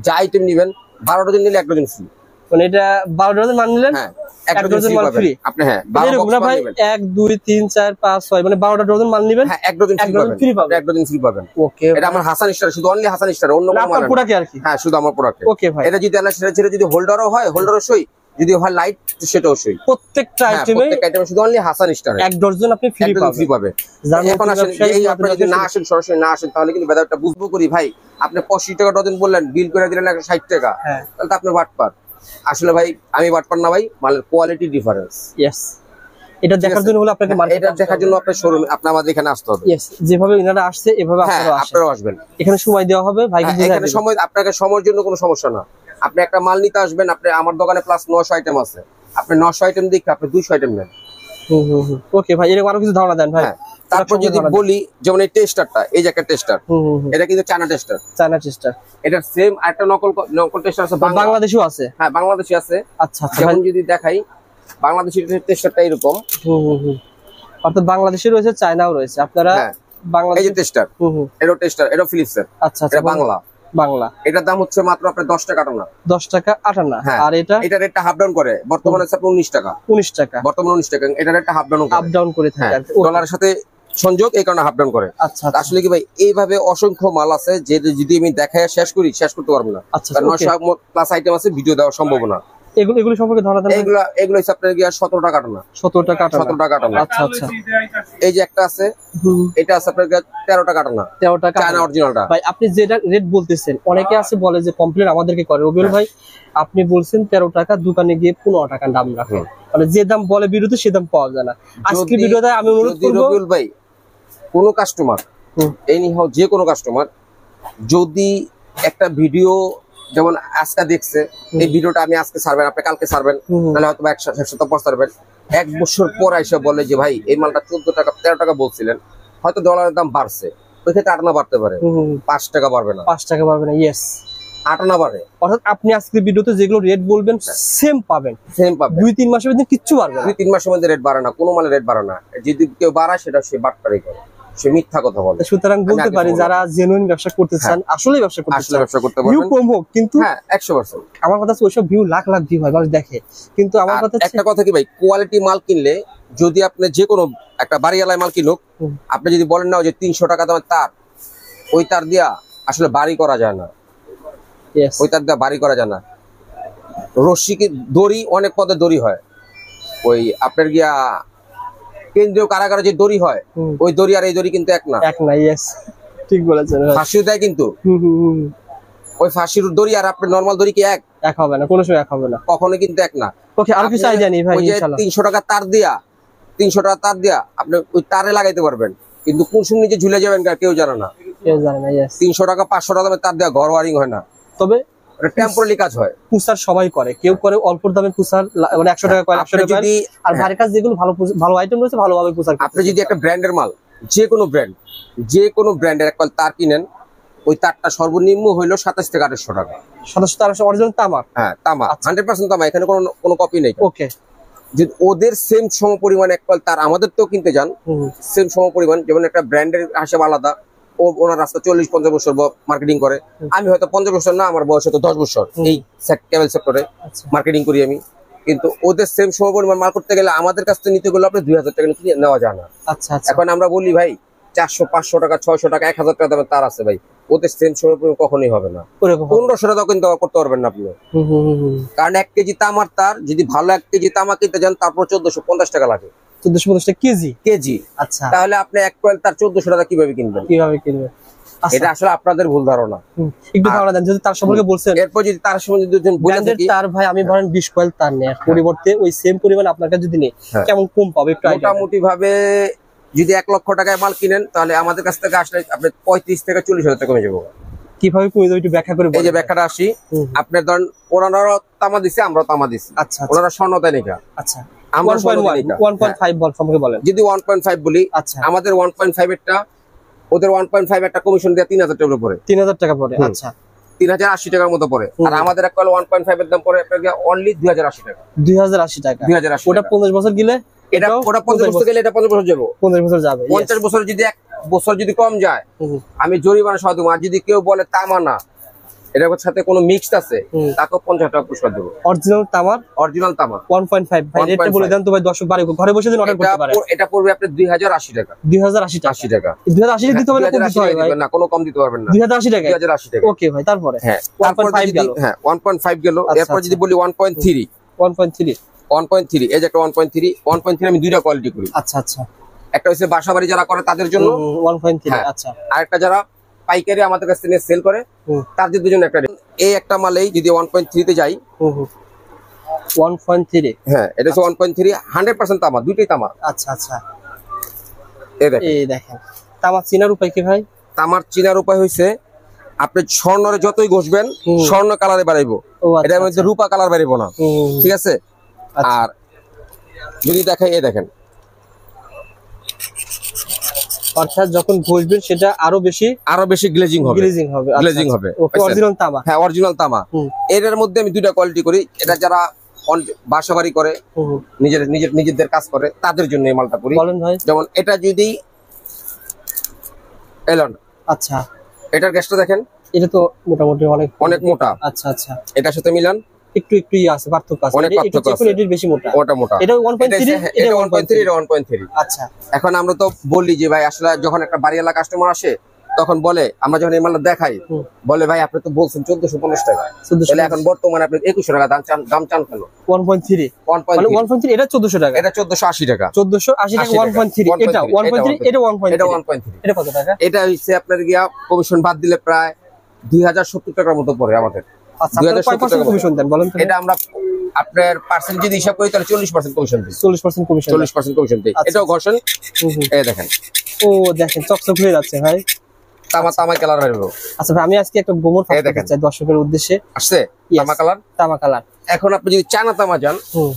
যা আইটেম নিবেন, 12 ডজন নিলে 1 ডজন ফ্রি। মানে এটা 12 ডজন মান নিলেন, হ্যাঁ 1 ডজন ফ্রি। আপনি হ্যাঁ 12 বক্স ভাই 1 2 3 4 5 6 মানে 12টা ডজন মান নিবেন, হ্যাঁ 1 ডজন ফ্রি পাবেন। 1 ডজন ফ্রি পাবেন। ওকে, এটা আমার হাসান স্টার, শুধু অনলি হাসান স্টার, অন্য কোনো মাল না। প্রোডাক্ট আর কি? হ্যাঁ শুধু আমার প্রোডাক্ট। ওকে ভাই, এটা যদি আলাদা ছেড়ে যদি হোল্ডারও হয়, হোল্ডারও সই, যদি হয় লাইট সেটাও সই। প্রত্যেকটা আইটেমে শুধু অনলি হাসান স্টার 1 ডজন আপনি ফ্রি পাবেন। এখন আসেন, এই আপনি যদি না আসেন, সরাসরি না আসেন, তাহলে কিন্তু ব্যাপারটা বুঝবো করি ভাই। আপনি 85 টাকা ডজন বললেন, বিল করে দিলেন 160 টাকা, তাহলে তো আপনি বাটপার। আসলে ভাই আমি বাটপার না ভাই, মালের কোয়ালিটি ডিফারেন্স। ইয়েস, এটা দেখার জন্য হলো আপনাকে মার্কেটে, এটা দেখার জন্য আপনার শোরুমে, আপনি আমাদের এখানে আসতে হবে। ইয়েস, যেভাবে ইনারা আসছে এভাবে আপনারাও আসবেন। এখানে সময় দেওয়া হবে ভাই, কিন্তু এখানে সময়, আপনাকে সময়ের জন্য কোনো সমস্যা না। আপনি একটা মাল নিতে আসবেন, আপনি আমার দোকানে প্লাস 900 আইটেম আছে, আপনি 900 আইটেম দেখে আপনি 200 আইটেম নেন। ওকে ভাই, এরকম আরো কিছু ধারণা দেন ভাই। তারপর যদি বলি, যেমন এই টেস্টারটা, এই যে একটা টেস্টার, এটা কিন্তু চায়না টেস্টার। এটা সেম একটা নকল টেস্টার আছে, বাংলাদেশেও আছে। হ্যাঁ বাংলাদেশি আছে। আচ্ছা আচ্ছা, যেমন যদি দেখাই বাংলাদেশি টেস্টারটা এরকম, অর্থাৎ বাংলাদেশে রয়েছে, চায়নাও রয়েছে। আপনারা বাংলাদেশ, এই যে টেস্টার, এটা ফিলিপসের। আচ্ছা আচ্ছা, এটা বাংলা। এটার দাম হচ্ছে মাত্র আপনার 10 টাকা আটানা। 10 টাকা আটানা। আর এটা রেটটা হাফ ডাউন করে, বর্তমানে আছে 19 টাকা। বর্তমানে 19 টাকা। এটা রেটটা হাফ ডাউন করে থাকে, ডলারের সাথে সংযোগ, এই কারণে হাফ ডাউন করে। আচ্ছা, আসলে কি ভাই এইভাবে অসংখ্য মাল আছে, যে যদি আমি দেখায় শেষ করতে পারবো না। 900 প্লাস আইটেম আছে, ভিডিও দেওয়া সম্ভব না। এগুলো সম্পর্কে ধারণা দেন। এগুলো হচ্ছে আপনার 17 টাকা আটানা। 17 টাকা আটানা। আচ্ছা আচ্ছা, এই যে একটা আছে, এটা আছে আপনার 13 টাকা আটানা। 13 টাকা চায়না অরিজিনালটা। ভাই আপনি যেটা রেট বলতেছেন, অনেকে আছে বলে যে কমপ্লেন আমাদেরকে করে, রবিউল ভাই আপনি বলছেন 13 টাকা, দোকানে গিয়ে 15 টাকা দাম রাখেন, মানে যে দাম বলে ভিডিওতে সে দাম পাওয়া যায় না। আজকে ভিডিওতে আমি অনুরোধ করব রবিউল ভাই, কোন কাস্টমার, এনিহাউ যে কোনো কাস্টমার যদি একটা ভিডিও যেমন আজকে দেখছে, এই ভিডিওটা আমি আজকে ছাড়বেন, আপনি কালকে ছাড়বেন, তাহলে হয়তো এক সপ্তাহ পর ছাড়বেন, 1 বছর পর এসে বলে যে ভাই এই মালটা 14 টাকা 13 টাকা বলছিলেন, হয়তো ডলারের দাম বাড়ছে, ওই ক্ষেত্রে আটানা বাড়তে পারে, 5 টাকা বাড়বে না। 5 টাকা বাড়বে না, ইয়েস, আটানা বাড়ে। অর্থাৎ আপনি আজকে ভিডিওতে যেগুলো রেট বলবেন সেম পাবেন। 2-3 মাসের মধ্যে কিচ্ছু বাড়বে না। 2-3 মাসের মধ্যে রেট বাড়ে না, কোনো মালের রেট বাড়ে না। যদি কেউ বাড়ায় সেটা সে বাটপারি করে, সে মিথ্যা কথা বলে। সুতরাং বলতে পারি যারা জেনুইন ব্যবসা করতে চান, আসলে ব্যবসা করতে পারবেন, ভিউ কম হোক, কিন্তু 100%। আমার কথা হচ্ছে ওইসব ভিউ লাখ লাখ ভিউ হয়, মানুষ দেখে, কিন্তু আমার কথা একটা কথা কি ভাই, কোয়ালিটি মাল কিনলে, যদি আপনি যে কোনো একটা বাড়িওয়ালায় মাল কিনুক, আপনি যদি বলেন না যে 300 টাকা দামের তার, ওই তার দিয়া আসলে বাড়ি করা যায় না। ওই তার দিয়ে বাড়ি করা যায় না। রশ্মি কি দড়ি, অনেক পদের দড়ি হয়, ওই আপনার গিয়া কেন্দ্রীয় কারাগারে যে দড়ি হয়, ওই দড়ি আর এই দড়ি কিন্তু এক না। ঠিক বলেছেন। ফাঁসিও দেয় কিন্তু, ওই ফাঁসির দড়ি আর আপনার নরমাল দড়ি কি এক হবে না, কোনো সময় এক হবে না, কখনো কিন্তু এক না। ওকে, আর কিছু আইডিয়া নেই ভাই। 300 টাকা তার দিয়া, 300 টাকা তার দিয়া আপনি ওই তারে লাগাইতে পারবেন, কিন্তু কোন সময় নিচে ঝুলে যাবেন কেউ জানে না। 300 টাকা 500 টাকা দামে তার দেওয়া ঘর ওয়ারিং হয় না, তবে টেম্পোরারি কাজ হয়। পুষার সবাই করে, কেউ করে অল্প দামে পুষার, মানে 100 টাকা করে 100 টাকা। আর ভারী কাজ যেগুলো ভালো ভালো আইটেম রয়েছে ভালোভাবে পুষার। আপনি যদি একটা ব্র্যান্ডের মাল, যে কোনো ব্র্যান্ডের এক তার কিনেন, ওই তারটা সর্বনিম্ন হইলো 27 থেকে 2800 টাকা। 2700 অরিজিনাল তামা? হ্যাঁ তামা, 100% তামা, এখানে কোনো কপি নেই। ওকে, যদি ওদের সেম সম পরিমাণ এক তার আমাদের তো কিনতে যান, সেম সম পরিমাণ, যেমন একটা ব্র্যান্ডের হিসাব আলাদা, ওনার রাস্তা 40-50 বছর মার্কেটিং করে, আমি হয়তো 50 বছর না, আমার বয়স হয়তো 10 বছর এই কেবল সেক্টরে মার্কেটিং করি আমি, কিন্তু ওদের সেম সম পরিমাণ মাল করতে গেলে আমাদের কাছ থেকে নিতে গেলে আপনার 2000 টাকা নিয়ে নেওয়া যায় না। এখন আমরা বলি ভাই 400-500 টাকা 600 টাকা 1000 টাকা দামের তার আছে ভাই, ওদের সেম সম পরিমাণ কখনোই হবে না। 1500 টাকা কিন্তু করতে পারবেন না আপনি, কারণ 1 কেজি তামার তার যদি ভালো 1 কেজি তামা কিনতে যান তারপর 1450 টাকা লাগে। 1450 টাকা কেজি? আচ্ছা, তাহলে আপনি 1 কোয়েল তার 1400 টাকা কিভাবে কিনবেন? এটা আসলে আপনাদের ভুল ধারণা। একটু ধারণা দেন যদি তার সম্পর্কে বলছেন। এরপর যদি তার সম্বন্ধে দুজন বলে থাকি, তার ভাই আমি ধরেন 20 কোয়েল তার নেই, পরিবর্তে ওই সেম পরিমাণ আপনার কাছে যদি নেই কেমন কম পাবে একটু আইডিয়া? মোটামুটি ভাবে যদি 1 লক্ষ টাকায় মাল কিনেন, তাহলে আমাদের কাছ থেকে আসলে আপনি 35 থেকে 40,000 টাকা কমে যাবো। কিভাবে কমে যাবে একটু ব্যাখ্যা করে বলুন। এই যে ব্যাখ্যাটা আসি, আপনার ধরেন ওনারা তামা দিছে, আমরা তামা দিছি। আচ্ছা, ওনারা স্বর্ণ দেয় না। আচ্ছা, আমরা 1.5 বল সম্পর্কে বলেন। যদি 1.5 বলি, আচ্ছা, আমাদের 1.5 এরটা, ওদের 1.5 একটা কমিশন দেয়া 3000 টাকার উপরে। 3000 টাকা পড়ে? আচ্ছা, 3080 টাকার মতো পড়ে। আর আমাদের একটা 1.5 এর দাম পড়ে আপনাকে অনলি 2080 টাকা। 2080 টাকা? 2080। ওটা 50 বছর গেলে ওটা 50 বছর গেলে এটা 50 বছর যাবে। 50 বছর যাবে। 50 বছর যদি 1 বছর যদি কম যায়, আমি জরিমানা সহ দেবো। আর যদি কেউ বলে তামা না, এটার সাথে কোনো মিক্স আছে, তাকে 50 টাকা পুরস্কার দেবো। অরিজিনাল তামার? অরিজিনাল তামা 1.5। ভাই রেটটা বলে দেন তো ভাই, দর্শক বাড়ি ঘরে বসে দিন অর্ডার করতে পারে। এটা পড়বে আপনি 2080 টাকা। 2080 টাকা? 80 টাকা। 2080 দিতে হবে না? কম দিতে হবে ভাই? না, কোনো কম দিতে পারবেন না। 2080 টাকা? 2080 টাকা। ওকে ভাই, তারপরে? হ্যাঁ, 1.5 গেল। হ্যাঁ, 1.5 গেল। এরপর যদি বলি 1.3। 1.3 এই যে একটা 1.3 আমি দুইটা কোয়ালিটি করি। আচ্ছা আচ্ছা, একটা হচ্ছে বাসাবাড়ি যারা করে তাদের জন্য 1.3। আচ্ছা, আর একটা যারা পাইকারি আমাদের কাছে নিয়ে সেল করে তাদের দুজন একটা। এই একটা মালেই যদি 1.3 তে যাই, 1.3, হ্যাঁ এটা হচ্ছে 1.3 100% তামা, দুইটাই তামা। আচ্ছা আচ্ছা, এই দেখেন তামা চিনার উপায় কি ভাই? তামার চিনার উপায় হইছে আপনি স্বর্ণরে যতই ঘষবেন স্বর্ণ কালারে বাড়াইবো, এটার মধ্যে রূপা কালার বাড়াইবো না, ঠিক আছে? আর যদি দেখাই, এই দেখেন, অর্থাৎ যখন ঘষবেন সেটা আরো বেশি গ্লেজিং হবে। অরিজিনাল তামা? হ্যাঁ, অরিজিনাল তামা। এর মধ্যে আমি দুইটা কোয়ালিটি করি। এটা যারা বাসাবাড়ি করে, নিজেদের কাজ করে, তাদের জন্য এই মালটা করি। বলেন ভাই। যেমন এটা যদি এলন, আচ্ছা, এটার গ্যাসটা দেখেন, এটা তো মোটামুটি অনেক মোটা। আচ্ছা আচ্ছা, এটার সাথে মিলান একটু আছে, পার্থক্য আছে, অনেক পার্থক্য আছে। এটার বেশি মোটা, ওটা মোটা। এটা 1.3, এটা 1.3, এটা 1.3। আচ্ছা, এখন আমরা তো বলি যে ভাই আসলে যখন একটা বাড়িওয়ালা কাস্টমার আসে তখন বলে, আমরা যখন এই মালটা দেখাই, বলে ভাই আপনি তো বলছেন 1450 টাকা, তাহলে এখন বর্তমানে আপনি 2100 টাকা দাম চান কেন? 1.3 মানে 1.3 এটা 1400 টাকা, এটা 1480 টাকা। 1480 টাকা 1.3, এটা 1.3, এটা 1.3, এটা কত টাকা? এটা হচ্ছে আপনার গিয়া কমিশন বাদ দিলে প্রায় 2070 টাকার মতো পড়ে আমাদের। আচ্ছা, 2070 কমিশন দেন বলেন তো? এটা আমরা আপনার পার্সেন্ট যদি হিসাব করি তাহলে 40% কমিশন দিই। 40% কমিশন? 40% কমিশন দিই। এটাও ঘষেন, এই দেখেন, ও দেখেন চকচক হয়ে যাচ্ছে ভাই, তামা কালার হইলো। আচ্ছা ভাই, আমি আজকে একটা গোমর ফাঁস করতে চাই দর্শকের উদ্দেশ্যে। আসছে তামা কালার। এখন আপনি যদি চায়না তামা যান,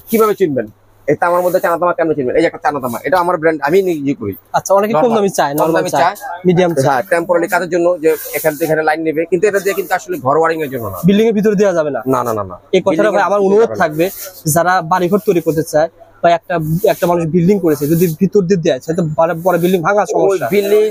কিভাবে চিনবেন এই তামার মধ্যে? চায়না তামা কেন চিনবেন? এই যে একটা চায়না তামা, এটা আমার ব্র্যান্ড, আমি নিজে করি। আচ্ছা, অনেকে কম দামি চায়, নরমাল চায়, মিডিয়াম চায়। হ্যাঁ, টেম্পোরারি কাজের জন্য, যে এখান থেকে এখানে লাইন নেবে, কিন্তু এটা দিয়ে কিন্তু আসলে ঘর ওয়ারিং এর জন্য না, বিল্ডিং এর ভিতরে দেওয়া যাবে না। না না না, এই কথাটা ভাই আমার অনুরোধ থাকবে, যারা বাড়িঘর তৈরি করতে চায় বা একটা মানুষ বিল্ডিং করেছে, যদি ভিতর দিয়ে দেয় সেটা পরে বিল্ডিং ভাঙা সমস্যা, বিল্ডিং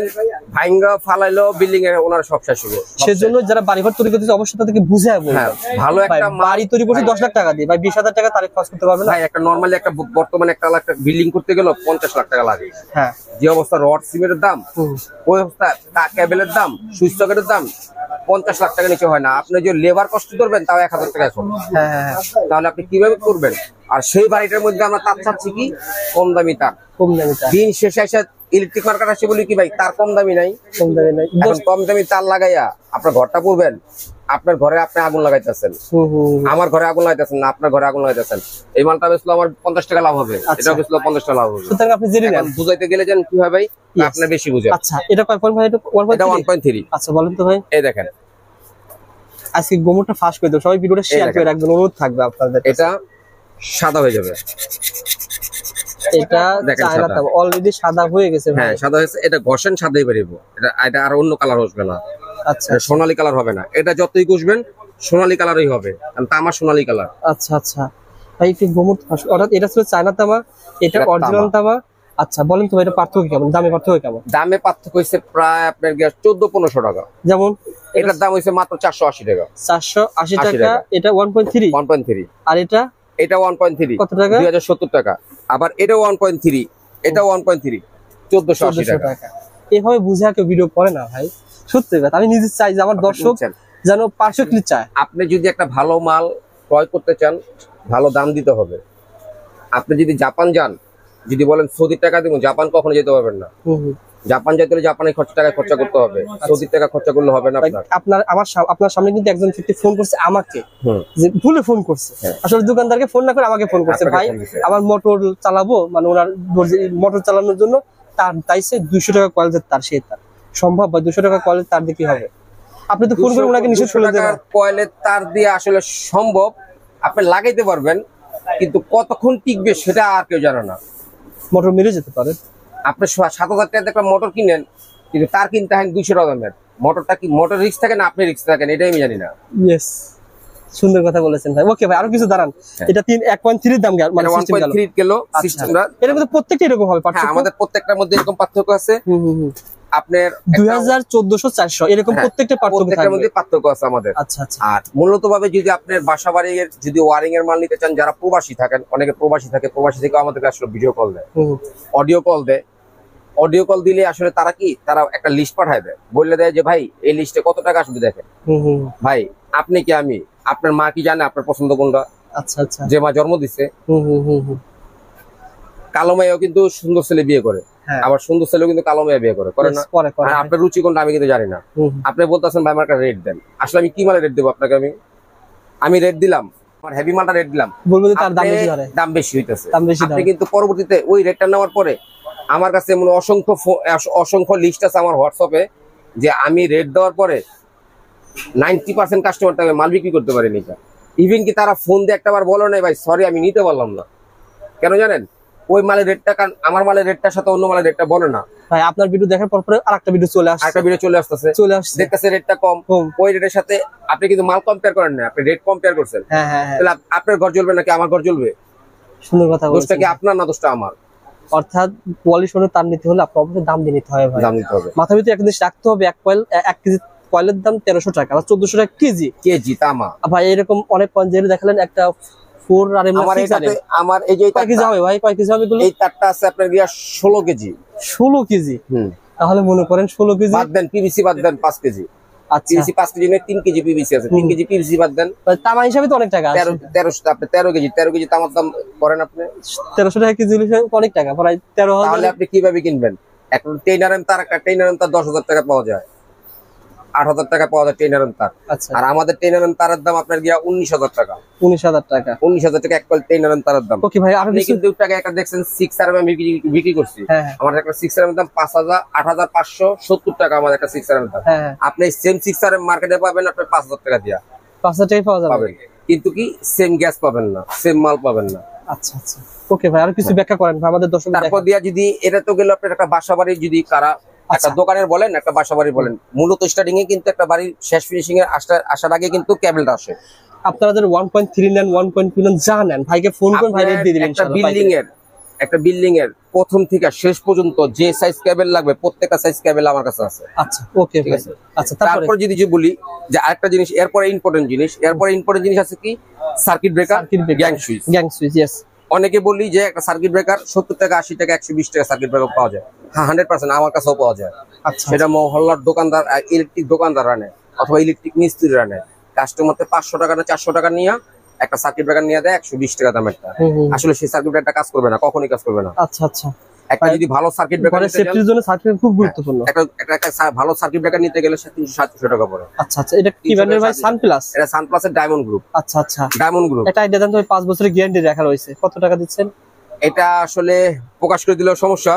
ভাঙা ফালাইলো, বিল্ডিং এর ওনার সব শেষ হবে। সেজন্য যারা বাড়িঘর তৈরি করতে চায় অবশ্যই তাদেরকে বুঝায় বলবে, ভালো একটা বাড়ি তৈরি করতে 10 লাখ টাকা দিয়ে ভাই 20,000 টাকা তারিখ খরচ করতে পারবে না ভাই। একটা নরমালি একটা বর্তমানে একটা বিল্ডিং করতে গেলে 50 লাখ টাকা লাগে। হ্যাঁ, যে অবস্থা রড সিমেন্টের দাম, ওই অবস্থা কেবলের দাম, সুইচ সকেটের দাম, 50 লাখ টাকা নিচে হয় না। আপনি যে লেবার কষ্ট করবেন তাও 1000 টাকা এখন। তাহলে আপনি কিভাবে করবেন? আর সেই বাড়িটার মধ্যে আমরা তার চাচ্ছি কি কম দামি তার, দিন শেষে এসে ইলেকট্রিক মার্কেট আসে বলি কি ভাই তার কম দামি নাই, এখন কম দামি তার লাগাইয়া আপনার ঘরটা পুরবেন, আপনার ঘরে আপনি আগুন লাগাইতেছেন, আমার ঘরে আগুন লাগাইতেছেন না, আপনার ঘরে আগুন লাগাইতেছেন। এই মালটা বেচলো আমার 50 টাকা লাভ হবে, এটা বেচলো 50 টাকা লাভ হবে। সুতরাং আপনি জেনে নেন, বুঝাইতে গেলে যেন কি হয় ভাই, আপনি বেশি বুঝেন। আচ্ছা এটা কয় পয়েন্ট ভাই? এটা 1.3। আচ্ছা বলেন তো ভাই। এই দেখেন আজকে গোমরটা ফাঁস করে দেব, সবাই ভিডিওটা শেয়ার করে রাখবেন, অনুরোধ থাকবে আপনাদের। এটা সাদা হয়ে যাবে, এটা চায়না তামা অলরেডি সাদা হয়ে গেছে ভাই। হ্যাঁ সাদা হয়েছে, এটা ঘষেন সাদাই বেরিয়ে। এটা আর অন্য কালার আসবে না। আচ্ছা সোনালী কালার হবে না, এটা যতই ঘষবেন সোনালী কালারই হবে, কারণ তামা সোনালী কালার। আচ্ছা আচ্ছা ভাই, কি গোমর ফাঁস, অর্থাৎ এটা ছিল চায়না তামা, এটা অরিজিনাল তামা। আচ্ছা বলেন তো ভাই, এটা পার্থক্য কেমন, দামে পার্থক্য কেমন? দামে পার্থক্য হইছে প্রায় আপনার 14-1500 টাকা। যেমন এটার দাম হইছে মাত্র 480 টাকা। 480 টাকা। এটা 1.3। আর এটা 1.3 কত টাকা? 2070 টাকা। আবার এটা 1.3, এটা 1.3, 1480 টাকা। এভাবে বুঝে কেউ ভিডিও করে না ভাই, সত্যি কথা। আমি নিজে চাই যে আমার দর্শক যেন পারফেক্টলি চায়। আপনি যদি একটা ভালো মাল ক্রয় করতে চান, ভালো দাম দিতে হবে। আপনি যদি জাপান যান, যদি বলেন সৌদি টাকা দিব, জাপান কখনো যেতে পারবেন না। জাপান যেতে হলে জাপানে টাকা খরচা করতে হবে, সৌদি টাকা খরচা করলে হবে না। আপনার সামনে কিন্তু একজন ব্যক্তি ফোন করছে আমাকে, যে ভুলে ফোন করছে, আসলে দোকানদারকে ফোন না করে আমাকে ফোন করছে, ভাই আমার মোটর চালাবো, মানে ওনার মোটর চালানোর জন্য তার চাইছে 200 টাকা কয়েলের তার, সেই তার সম্ভব বা 200 টাকা কয়েলের তার দিয়ে কি হবে? আপনি তো ফোন করে ওনাকে নিষেধ করে দেবেন। কয়েলের তার দিয়ে আসলে সম্ভব, আপনি লাগাইতে পারবেন, কিন্তু কতক্ষণ টিকবে সেটা আর কেউ জানে না। মোটর মেরে যেতে পারে। আপনি 7000 টাকা একটা মোটর কিনেন, কিন্তু তার কিনতে হয় 200 টাকা দামের। মোটরটা কি মোটর রিস্ক থাকে না আপনি রিস্ক থাকেন, এটাই আমি জানি না। ইয়েস, সুন্দর কথা বলেছেন ভাই। ওকে ভাই, আরো কিছু দাঁড়ান। এটা 1.3 দাম গেল, মানে 1.3 গেল সিস্টেমটা। এর মধ্যে প্রত্যেকটা এরকম হবে পার্থক্য? আমাদের প্রত্যেকটার মধ্যে এরকম পার্থক্য আছে। আপনার 2000, 1400, 400 এরকম প্রত্যেকটা প্রত্যেকটার মধ্যে পার্থক্য আছে আমাদের। আচ্ছা আচ্ছা। আর মূলত ভাবে যদি আপনার বাসা বাড়ির যদি ওয়ারিং এর মাল নিতে চান, যারা প্রবাসী থাকেন, অনেকে প্রবাসী থাকে, প্রবাসী থেকে আমাদেরকে আসলে ভিডিও কল দেয়, অডিও কল দেয়। অডিও কল দিলে আসলে তারা একটা লিস্ট পাঠায় দেয়, বললে দেয় যে ভাই এই লিস্টে কত টাকা আসবে দেখেন। ভাই আপনি কি, আমি আপনার মা কি জানে আপনার পছন্দ কোনটা? আচ্ছা আচ্ছা। যে মা জন্ম দিচ্ছে, কালো মেয়েও কিন্তু সুন্দর ছেলে বিয়ে করে, আবার সুন্দর ছেলেও কিন্তু কালো মেয়ে বিয়ে করে না? আপনার রুচি কোনটা আমি কিন্তু জানি না। আপনি বলতেছেন ভাই আমার একটা রেট দেন, আসলে আমি কি মালে রেট দেবো আপনাকে? আমি রেট দিলাম, আমার হেভি মালটা রেট দিলাম, বলবো তার দাম বেশি হইতেছে। আপনি কিন্তু পরবর্তীতে ওই রেটটা নেওয়ার পরে আমার কাছে এমন অসংখ্য লিস্ট আছে আমার হোয়াটসঅ্যাপে, যে আমি রেট দেওয়ার পরে 90% কাস্টমার টাকা মাল বিক্রি করতে পারেনি। ইভেন কি তারা ফোন দিয়ে একটাবার বলো না ভাই সরি আমি নিতে পারলাম না, কেন জানেন? ওই মালের রেটটা, কারণ আমার মালের রেটটার সাথে অন্য মালের রেটটা বলে না। ভাই আপনার ভিডিও দেখার পর আরেকটা ভিডিও চলে আসছে, দেখতেছে রেটটা কম, ওই রেটের সাথে আপনি কিন্তু মাল কম্পেয়ার করেন না, আপনি রেট কম্পেয়ার করছেন। তাহলে আপনার ঘর জ্বলবে নাকি আমার ঘর জ্বলবে? সুন্দর কথা বলেছেন। দোষটা কি আপনার না দোষটা আমার? অর্থাৎ পলিশনের তার নিতে হলে আপনার অবশ্যই দাম দিয়ে নিতে হবে ভাই, দাম দিতে হবে। মাথার ভিতরে একটা জিনিস রাখতে হবে, 1 কেজি কয়েলের দাম 1300 টাকা বা 1400 টাকা কেজি তামা। ভাই এরকম অনেক পয়েন্ট দেখালেন, একটা 4 আর আমার এই যে কয় কেজি হবে ভাই, কয় কেজি হবে এগুলো? এই তারটা আছে আপনার 16 কেজি। 16 কেজি? তাহলে মনে করেন 16 কেজি বাদ দেন, পিভিসি বাদ দেন 5 কেজি। আচ্ছা পিভিসি 5 কেজি নয়, 3 কেজি পিভিসি আছে, 3 কেজি পিভিসি বাদ দেন, তামা হিসাবে তো অনেক টাকা আছে। 1300 আপনি 13 কেজি তামার দাম করেন আপনি 1300 টাকা কেজি হলে অনেক টাকা, প্রায় 13,000। তাহলে আপনি কিভাবে কিনবেন? একটা টেইনারের তার, একটা টেইনারের তার 10,000 টাকা পাওয়া যায়, 8,000 টাকা পাওয়া যায় টেইনারের তার। আর আমাদের টেইনারের তারের দাম আপনার 19,000 টাকা। 19,000 টাকা? 19,000 টাকা এক কয়েল টেইনারের তারের দাম। ওকে ভাই, আপনি কিন্তু টাকা একটা দেখছেন 6 আর আমি বিক্রি করছি, আমার একটা 6 এর দাম 8,570 টাকা, আমার একটা 6 এর দাম। আপনি সেম 6 আর মার্কেটে পাবেন আপনি 5,000 টাকা দিয়া, 5,000 টাকা পাওয়া যাবে, কিন্তু কি সেম গ্যাস পাবেন না, সেম মাল পাবেন না। আচ্ছা আচ্ছা। ওকে ভাই, আর কিছু ব্যাখ্যা করেন আমাদের দর্শক। তারপর দিয়া যদি এটা তো গেল আপনার একটা বাসা বাড়ি, যদি কারা একটা দোকানের বলেন, একটা বাসা বাড়ি বলেন, মূলত স্টার্টিং এ কিন্তু একটা বাড়ির শেষ ফিনিশিং এর আসার আগে কিন্তু কেবলটা আসে। আপনারা 1.3 নেন, 1.2 নেন, যা নেন ভাইকে ফোন করুন, ভাই রেট দিয়ে দিবেন ইনশাআল্লাহ। একটা বিল্ডিং এর প্রথম থেকে শেষ পর্যন্ত যে সাইজ কেবল লাগবে প্রত্যেকটা সাইজ কেবল আমার কাছে আছে। আচ্ছা ওকে ঠিক আছে। আচ্ছা তারপর যদি বলি যে আরেকটা জিনিস, এরপরে ইম্পর্টেন্ট জিনিস আছে কি, circuit breaker, gang switch. Yes, অনেকে বলি যে একটা সার্কিট ব্রেকার 70 টাকা, 80 টাকা, 120 টাকা সার্কিট ব্রেকার পাওয়া যায়। হ্যাঁ 100% আমার কাছেও পাওয়া যায়। আচ্ছা, সেটা মহল্লার দোকানদার, ইলেকট্রিক দোকানদার আনে। অথবা ইলেকট্রিক মিস্ত্রিরা নেয়, কাস্টমারকে 500 টাকা না 400 টাকা নিয়ে একটা সার্কিট ব্রেকার নিয়ে দেয় 120 টাকা দামেরটা। আসলে সেই সার্কিট ব্রেকারটা কাজ করবে না, কখনোই কাজ করবে না। আচ্ছা আচ্ছা। একটা যদি ভালো সার্কিট ব্রেকার নিতে সেফটির জন্য সার্কিট খুব গুরুত্বপূর্ণ। একটা ভালো সার্কিট ব্রেকার নিতে গেলে 300-700 টাকা পড়ে। আচ্ছা আচ্ছা। এটা কি ব্র্যান্ডের ভাই? সানপ্লাস? এটা সানপ্লাসের ডায়মন্ড গ্রুপ। আচ্ছা আচ্ছা, ডায়মন্ড গ্রুপ। এটা আইডিয়া দেন তো, 5 বছরের গ্যারান্টি রাখা রয়েছে, কত টাকা দিচ্ছেন? এটা আসলে প্রকাশ করে দিলেও সমস্যা।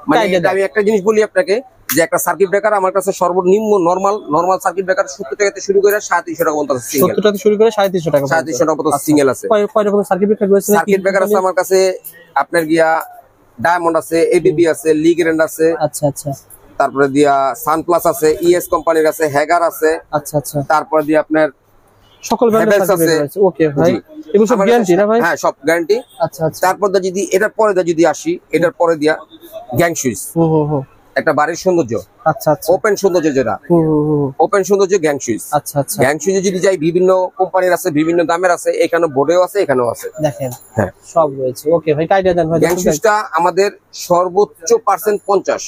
মানে আমি একটা জিনিস বলি আপনাকে, যে একটা সার্কিট ব্রেকার আমার কাছে সর্বনিম্ন নরমাল সার্কিট ব্রেকার 70 টাকা থেকে শুরু করে 350 টাকা পর্যন্ত আছে। 70 টাকা শুরু করে 350 টাকা, 350 টাকা পর্যন্ত সিঙ্গেল আছে। কয় রকমের সার্কিট ব্রেকার রয়েছে? সার্কিট ব্রেকার আছে আমার কাছে আপনার গিয়া ডায়মন্ড আছে, এবিবি আছে, লিগ্র্যান্ড আছে। আচ্ছা আচ্ছা। তারপরে দিয়া সানপ্লাস আছে, ইএস কোম্পানির আছে, হ্যাগার আছে। আচ্ছা আচ্ছা। তারপরে দিয়ে আপনার সকল ব্র্যান্ডের সার্কিট ব্রেকার আছে। ওকে ভাই, এগুলো সব গ্যারান্টি না ভাই? হ্যাঁ, সব গ্যারান্টি। আচ্ছা আচ্ছা। তারপর যদি এটার পরে যদি আসি, এটার পরে দিয়া গ্যাং সুইচ, একটা বাড়ির সৌন্দর্য। আচ্ছা আচ্ছা। ওপেন সৌন্দর্য, যেটা ওপেন সৌন্দর্য গ্যাং সুইচ। আচ্ছা আচ্ছা। গ্যাং সুইচে যদি যাই, বিভিন্ন কোম্পানির আছে, বিভিন্ন দামের আছে, এখানে বোর্ডেও আছে, এখানেও আছে, দেখেন। হ্যাঁ, সব রয়েছে। ওকে ভাই, আইডিয়া দেন ভাই। গ্যাং সুইচটা আমাদের সর্বোচ্চ পার্সেন্ট 50,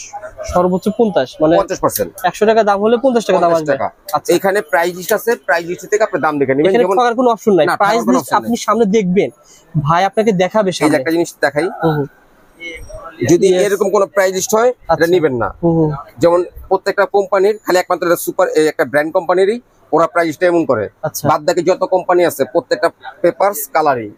সর্বোচ্চ 50, মানে 50%। 100 টাকা দাম হলে 50 টাকা দাম আসবে। আচ্ছা, এখানে প্রাইস লিস্ট আছে, প্রাইস লিস্ট থেকে আপনি দাম দেখে নেবেন। এখানে ঠকার কোনো অপশন নাই, প্রাইস লিস্ট আপনি সামনে দেখবেন, ভাই আপনাকে দেখাবে সামনে। এই একটা জিনিস দেখাই, যদি এরকম কোন প্রাইস লিস্ট হয় এটা নেবেন না। যেমন প্রত্যেকটা কোম্পানির খালি একমাত্র সুপার একটা ব্র্যান্ড কোম্পানিরই ওরা প্রাইসটা এমন করে, বাদ বাকি যত কোম্পানি আছে প্রত্যেকটা পেপারস কালারিং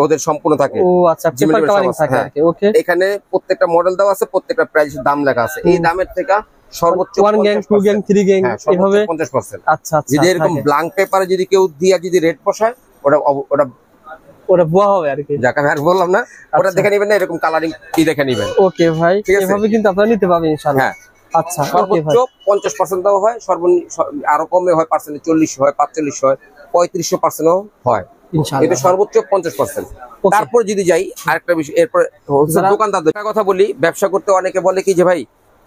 ওদের সম্পূর্ণ থাকে। ও আচ্ছা, পেপার কালারিং থাকে। ওকে, এখানে প্রত্যেকটা মডেল দেওয়া আছে, প্রত্যেকটা প্রাইসের দাম লেখা আছে। এই দামের থেকে সর্বোচ্চ 1 গ্যাং 2 গ্যাং 3 গ্যাং এভাবে 50%। আচ্ছা আচ্ছা। যদি এরকম ব্ল্যাঙ্ক পেপারে যদি কেউ দিয়া যদি রেট বসায়, ওটা বুয়া হবে আর কি, যাকে আমি বললাম না, ওটা দেখে নেবেন না, এরকম কালারিং কি দেখে নেবেন। ওকে ভাই, এভাবে কিন্তু আপনারা নিতে পারবেন ইনশাআল্লাহ। হ্যাঁ, আচ্ছা। সর্বোচ্চ 50% দাও হয়, আরো কমে হয়, পার্সেন্ট 40 হয়, 45 হয়, 3500% হয় ইনশাআল্লাহ। এটা সর্বোচ্চ 50%। তারপর যদি যাই আরেকটা বিষয়, এরপর দোকানদারদের কথা বলি। ব্যবসা করতে অনেকে বলে কি যে ভাই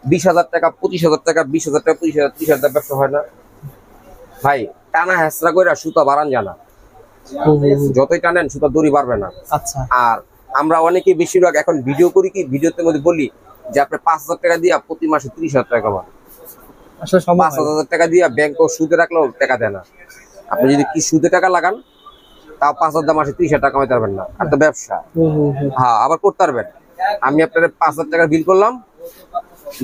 20,000 টাকা 25,000 টাকা 20,000 টাকা 25,000 30,000 ব্যবসা হয় না। ভাই টানা হেসরা কইরা সুতা বাড়ান জানা, যতই টানেন সুতা দড়ি বাড়বে না। আচ্ছা। আর আমরা অনেকে বেশিরভাগ এখন ভিডিও করি, কি ভিডিওতে মধ্যে বলি যে আপনি 5,000 টাকা দিয়া প্রতি মাসে 30,000 টাকা কামান। আসলে 5,000 টাকা দিয়া ব্যাংকও সুদে রাখলেও টাকা দেয় না। আপনি যদি কি সুদে টাকা লাগান, তাও 5,000 মাসে 30,000 টাকা কামাইতে পারবেন না। আর তো ব্যবসা, হ্যাঁ, আবার করতে পারবেন। আমি আপনার 5,000 টাকার বিল করলাম,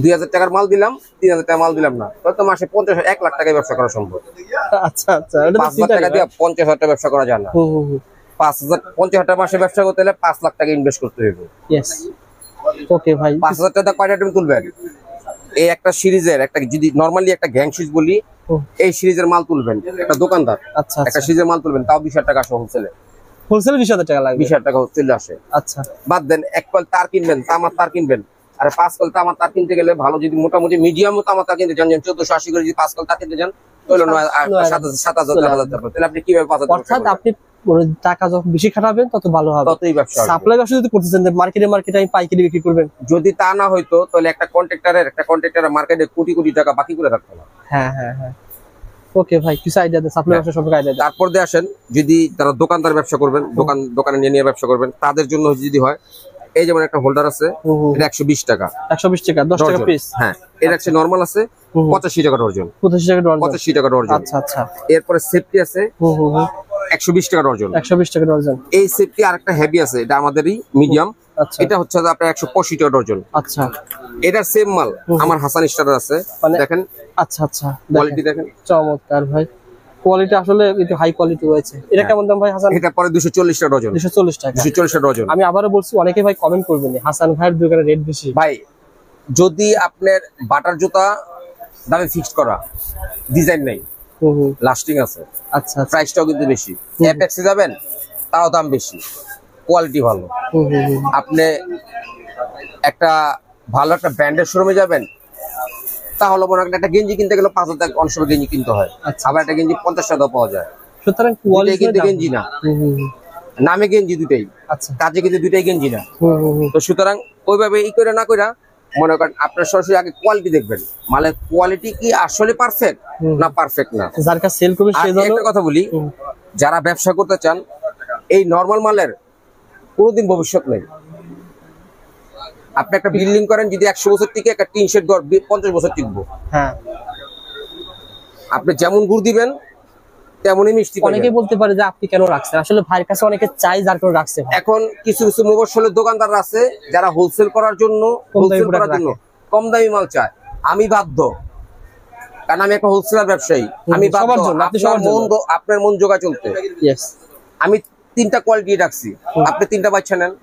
2,000 টাকার মাল দিলাম, 3,000 টাকা মাল দিলাম না, তো মাসে 1 লাখ টাকায় ব্যবসা করা সম্ভব। আচ্ছা আচ্ছা। 5,000 টাকা দিয়ে 50,000 টাকা ব্যবসা করা যায় না। 50,000 টাকা মাসে ব্যবসা করতে হলে 5 লাখ টাকা ইনভেস্ট করতে হবে। ওকে ভাই, 5,000 টাকা কয়টা আইটেম তুলবেন? এই একটা সিরিজের একটা, যদি নরমালি একটা গ্যাং সুইচ বলি, এই সিরিজের মাল তুলবেন একটা দোকানদার। আচ্ছা, একটা সিরিজের মাল তুলবেন, তাও 20,000 টাকা আসে হোলসেলে। 20,000 টাকা লাগবে, 20,000 টাকা চলে আসে। আচ্ছা, বাদ দেন এক কয়েল তার কিনবেন, তামার তার কিনবেন। আরে 5 কয়েল তামার তার কিনতে গেলে ভালো, যদি মোটামুটি মিডিয়াম তামার তার কিনতে যান, 1480 করে যদি 5 কয়েল তার কিনতে যান, তাহলে 7,000 টাকা। তাহলে আপনি কিভাবে 5,000? অর্থাৎ আপনি টাকা যত বেশি খাটাবেন তত ভালো হবে, ততই ব্যবসা। সাপ্লাই ব্যবসা যদি করতেছেন, মার্কেটে আমি পাইকারি বিক্রি করবেন, যদি তা না হইতো তাহলে একটা কন্ট্রাক্টরের মার্কেটে কোটি কোটি টাকা বাকি করে রাখতো না। হ্যাঁ হ্যাঁ হ্যাঁ। ওকে ভাই, কিছু আইডিয়া দেন, সাপ্লাই ব্যবসা সম্পর্কে আইডিয়া দেন। তারপর দিয়ে আসেন, যদি তারা দোকানদার ব্যবসা করবেন, দোকানে নিয়ে ব্যবসা করবেন, তাদের জন্য যদি হয়, এই যেমন একটা হোল্ডার আছে, এটা 120 টাকা, 120 টাকা 10 টাকা পিস। হ্যাঁ, এর একটা নরমাল আছে 85 টাকা ডর্জন, 85 টাকা ডর্জন। আচ্ছা আচ্ছা। এরপরে সেফটি আছে 120 টাকা ডর্জন, 120 টাকা ডর্জন। এই সেফটি আরেকটা হেভি আছে, এটা আমাদেরই মিডিয়াম, এটা হচ্ছে আপনার 185 টাকা ডর্জন। আচ্ছা, এটার সেম মাল আমার হাসান স্টার আছে, দেখেন। আচ্ছা আচ্ছা, কোয়ালিটি দেখেন, চমৎকার ভাই, কোয়ালিটি আসলে একটু হাই কোয়ালিটি রয়েছে। এটা কেমন দাম ভাই হাসান? এটা পরে 240 টাকা ডজন, 240 টাকা, 240 টাকা ডজন। আমি আবারও বলছি, অনেকে ভাই কমেন্ট করবেন হাসান ভাইয়ের দোকানে রেট বেশি। ভাই, যদি আপনার বাটার জুতা দামে ফিক্সড করা, ডিজাইন নাই, লাস্টিং আছে, আচ্ছা, প্রাইসটাও কিন্তু বেশি। অ্যাপেক্সে যাবেন, তাও দাম বেশি, কোয়ালিটি ভালো। আপনি একটা ভালো একটা ব্র্যান্ডের শোরুমে যাবেন, তাহলে মনে করেন একটা গেঞ্জি কিনতে গেলে 5,000 টাকা অনেক সময় গেঞ্জি কিনতে হয়, আবার একটা গেঞ্জি 50 টাকা পাওয়া যায়। সুতরাং কোয়ালিটি কিন্তু গেঞ্জি না, নামে গেঞ্জি দুটাই, আচ্ছা, কাজে কিন্তু দুটাই গেঞ্জি না। তো সুতরাং ওইভাবে ই করে না কইরা, মনে করেন আপনার সরাসরি আগে কোয়ালিটি দেখবেন, মালের কোয়ালিটি কি আসলে পারফেক্ট না পারফেক্ট না। যার কাছে সেল করবে সে একটা কথা বলি, যারা ব্যবসা করতে চান, এই নরমাল মালের কোনোদিন ভবিষ্যৎ নেই। আপনি একটা বিল্ডিং করেন, যদি 100 বছর টিকে, একটা টিন শেড ঘর 50 বছর টিকবো। হ্যাঁ, আপনি যেমন গুড় দিবেন তেমনই মিষ্টি পাবেন। অনেকে বলতে পারে যে আপনি কেন রাখছেন, আসলে ভাইয়ের কাছে অনেকে চাই যার কারণে রাখছে। এখন কিছু কিছু মফস্বলের দোকানদার আছে যারা হোলসেল করার জন্য কম দামি মাল চায়। আমি বাধ্য, কারণ আমি একটা হোলসেলার ব্যবসায়ী, আমি বাধ্য আপনার মন জোগা চলতে। আমি 3টা কোয়ালিটি রাখছি, আপনি 3টা বাচ্চা নেন।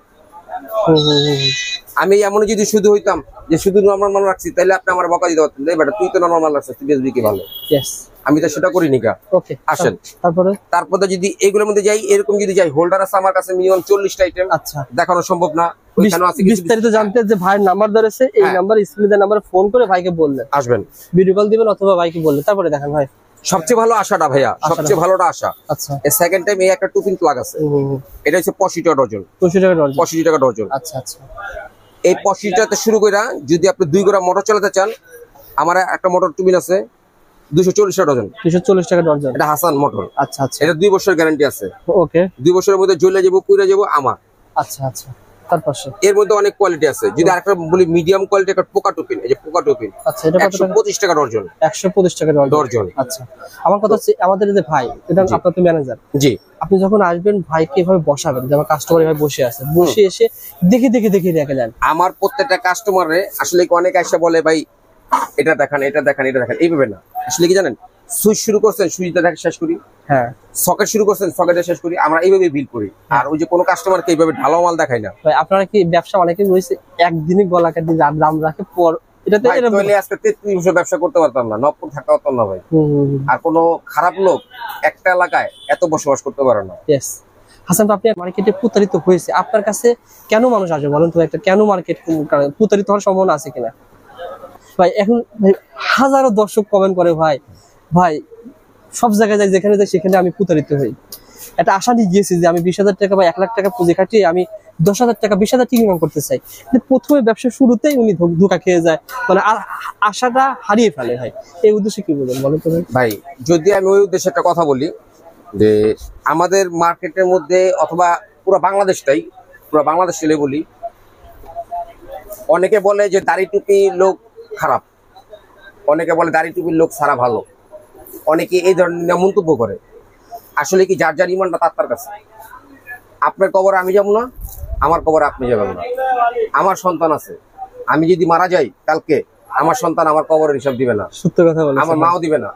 আমি এমন যদি শুধু হইতাম যে শুধু নরমাল মাল রাখছি, তাহলে আপনি আমার বকা দিতে পারতেন, বেটা তুই তো নরমাল মাল রাখছিস, তুই বেচবি কি ভালো। আমি তো সেটা করিনি। আসেন তারপরে যদি এগুলোর মধ্যে যাই, এরকম যদি যাই, হোল্ডার আছে আমার কাছে মিনিমাম 40টা আইটেম। আচ্ছা, দেখানো সম্ভব না। বিস্তারিত জানতে যে ভাইয়ের নাম্বার ধরেছে, এই নাম্বার স্ক্রিনে দেওয়া নাম্বারে ফোন করে ভাইকে বললেন আসবেন, ভিডিও কল দিবেন অথবা ভাইকে বললেন, তারপরে দেখেন ভাই। সবচেয়ে ভালো আশাটা ভাইয়া, সবচেয়ে ভালোটা আশা। আচ্ছা, এই সেকেন্ড টাইম এই একটা 2 পিন প্লাগ আছে, এটা হচ্ছে 85 টাকা ডজন। 85 টাকা ডজন। আচ্ছা আচ্ছা, এই 85 টাকাতে শুরু কইরা যদি আপনি 2 গোড়া মোটর চালাতে চান, আমার একটা মোটর 2 পিন আছে 240 টাকা ডজন। 240 টাকা ডজন, এটা হাসান মোটর। আচ্ছা আচ্ছা, এটা 2 বছরের গ্যারান্টি আছে। ওকে, 2 বছরের মধ্যে জ্বলে যাবো, পুড়ে যাবো আমার। আচ্ছা আচ্ছা, এর মধ্যে অনেক কোয়ালিটি আছে। যদি আরেকটা বলি মিডিয়াম কোয়ালিটি, একটা পোকা টুপিন, এই যে পোকা টুপিন। আচ্ছা, এটা 125 টাকা ডজন। 125 টাকা ডজন। আচ্ছা, আমার কথা হচ্ছে আমাদের যে ভাই, এটা আপনার তো ম্যানেজার। জি, আপনি যখন আসবেন ভাইকে এভাবে বসাবেন, যে আমার কাস্টমার এভাবে বসে আছে, বসে এসে দেখে দেখে দেখে রেখে দেন। আমার প্রত্যেকটা কাস্টমারে আসলে অনেক আইসা বলে ভাই এটা দেখান, এটা দেখান, এটা দেখান, এইভাবে না। আসলে কি জানেন, সুইচ শুরু করছেন, সুইচটা দেখে শেষ করি। হ্যাঁ, সকেট শুরু করছেন, সকেটে শেষ করি। আমরা এইভাবে বিল করি। আর ওই যে কোনো কাস্টমারকে এইভাবে ঢালাও মাল দেখাই না। আপনারা কি ব্যবসা অনেকে রয়েছে একদিনই গলা কাটি দাম রাখে, পর এটাতে আজকে 33 বছর ব্যবসা করতে পারতাম না, নবপুর থাকতে পারতাম না ভাই। আর কোনো খারাপ লোক একটা এলাকায় এত বসবাস করতে পারে না। হাসান, আপনি মার্কেটে প্রতারিত হয়েছে, আপনার কাছে কেন মানুষ আসবে বলেন তো? একটা কেন মার্কেট প্রতারিত হওয়ার সম্ভাবনা আছে কিনা ভাই? এখন হাজারো দর্শক কমেন্ট করে ভাই ভাই সব জায়গায় যাই, যেখানে যাই সেখানে আমি প্রতারিত হই। একটা আশা নিয়ে গিয়েছি যে আমি 20,000 টাকা বা 1 লাখ টাকা পুঁজি খাটিয়ে আমি 10,000 টাকা 20,000 টাকা ইনকাম করতে চাই, কিন্তু প্রথমে ব্যবসা শুরুতেই উনি ধোঁকা খেয়ে যায়, মানে আশাটা হারিয়ে ফেলে। ভাই এই উদ্দেশ্যে কি বলবেন বলেন তো? ভাই যদি আমি ওই উদ্দেশ্যে একটা কথা বলি, যে আমাদের মার্কেটের মধ্যে অথবা পুরো বাংলাদেশটাই বলি, অনেকে বলে যে দাড়ি টুপি লোক খারাপ, অনেকে বলে দাড়ি টুপির লোক সারা ভালো, অনেকে এই ধরনের মন্তব্য করে। আসলে কি যার যার ইমানটা তার কাছে। আপনার কবরে আমি যাবো না, আমার কবরে আপনি যাবেন না। আমার সন্তান আছে, আমি যদি মারা যাই কালকে, আমার সন্তান আমার কবরের হিসাব দিবে না। সত্য কথা বলেছেন, আমার মাও দিবে না।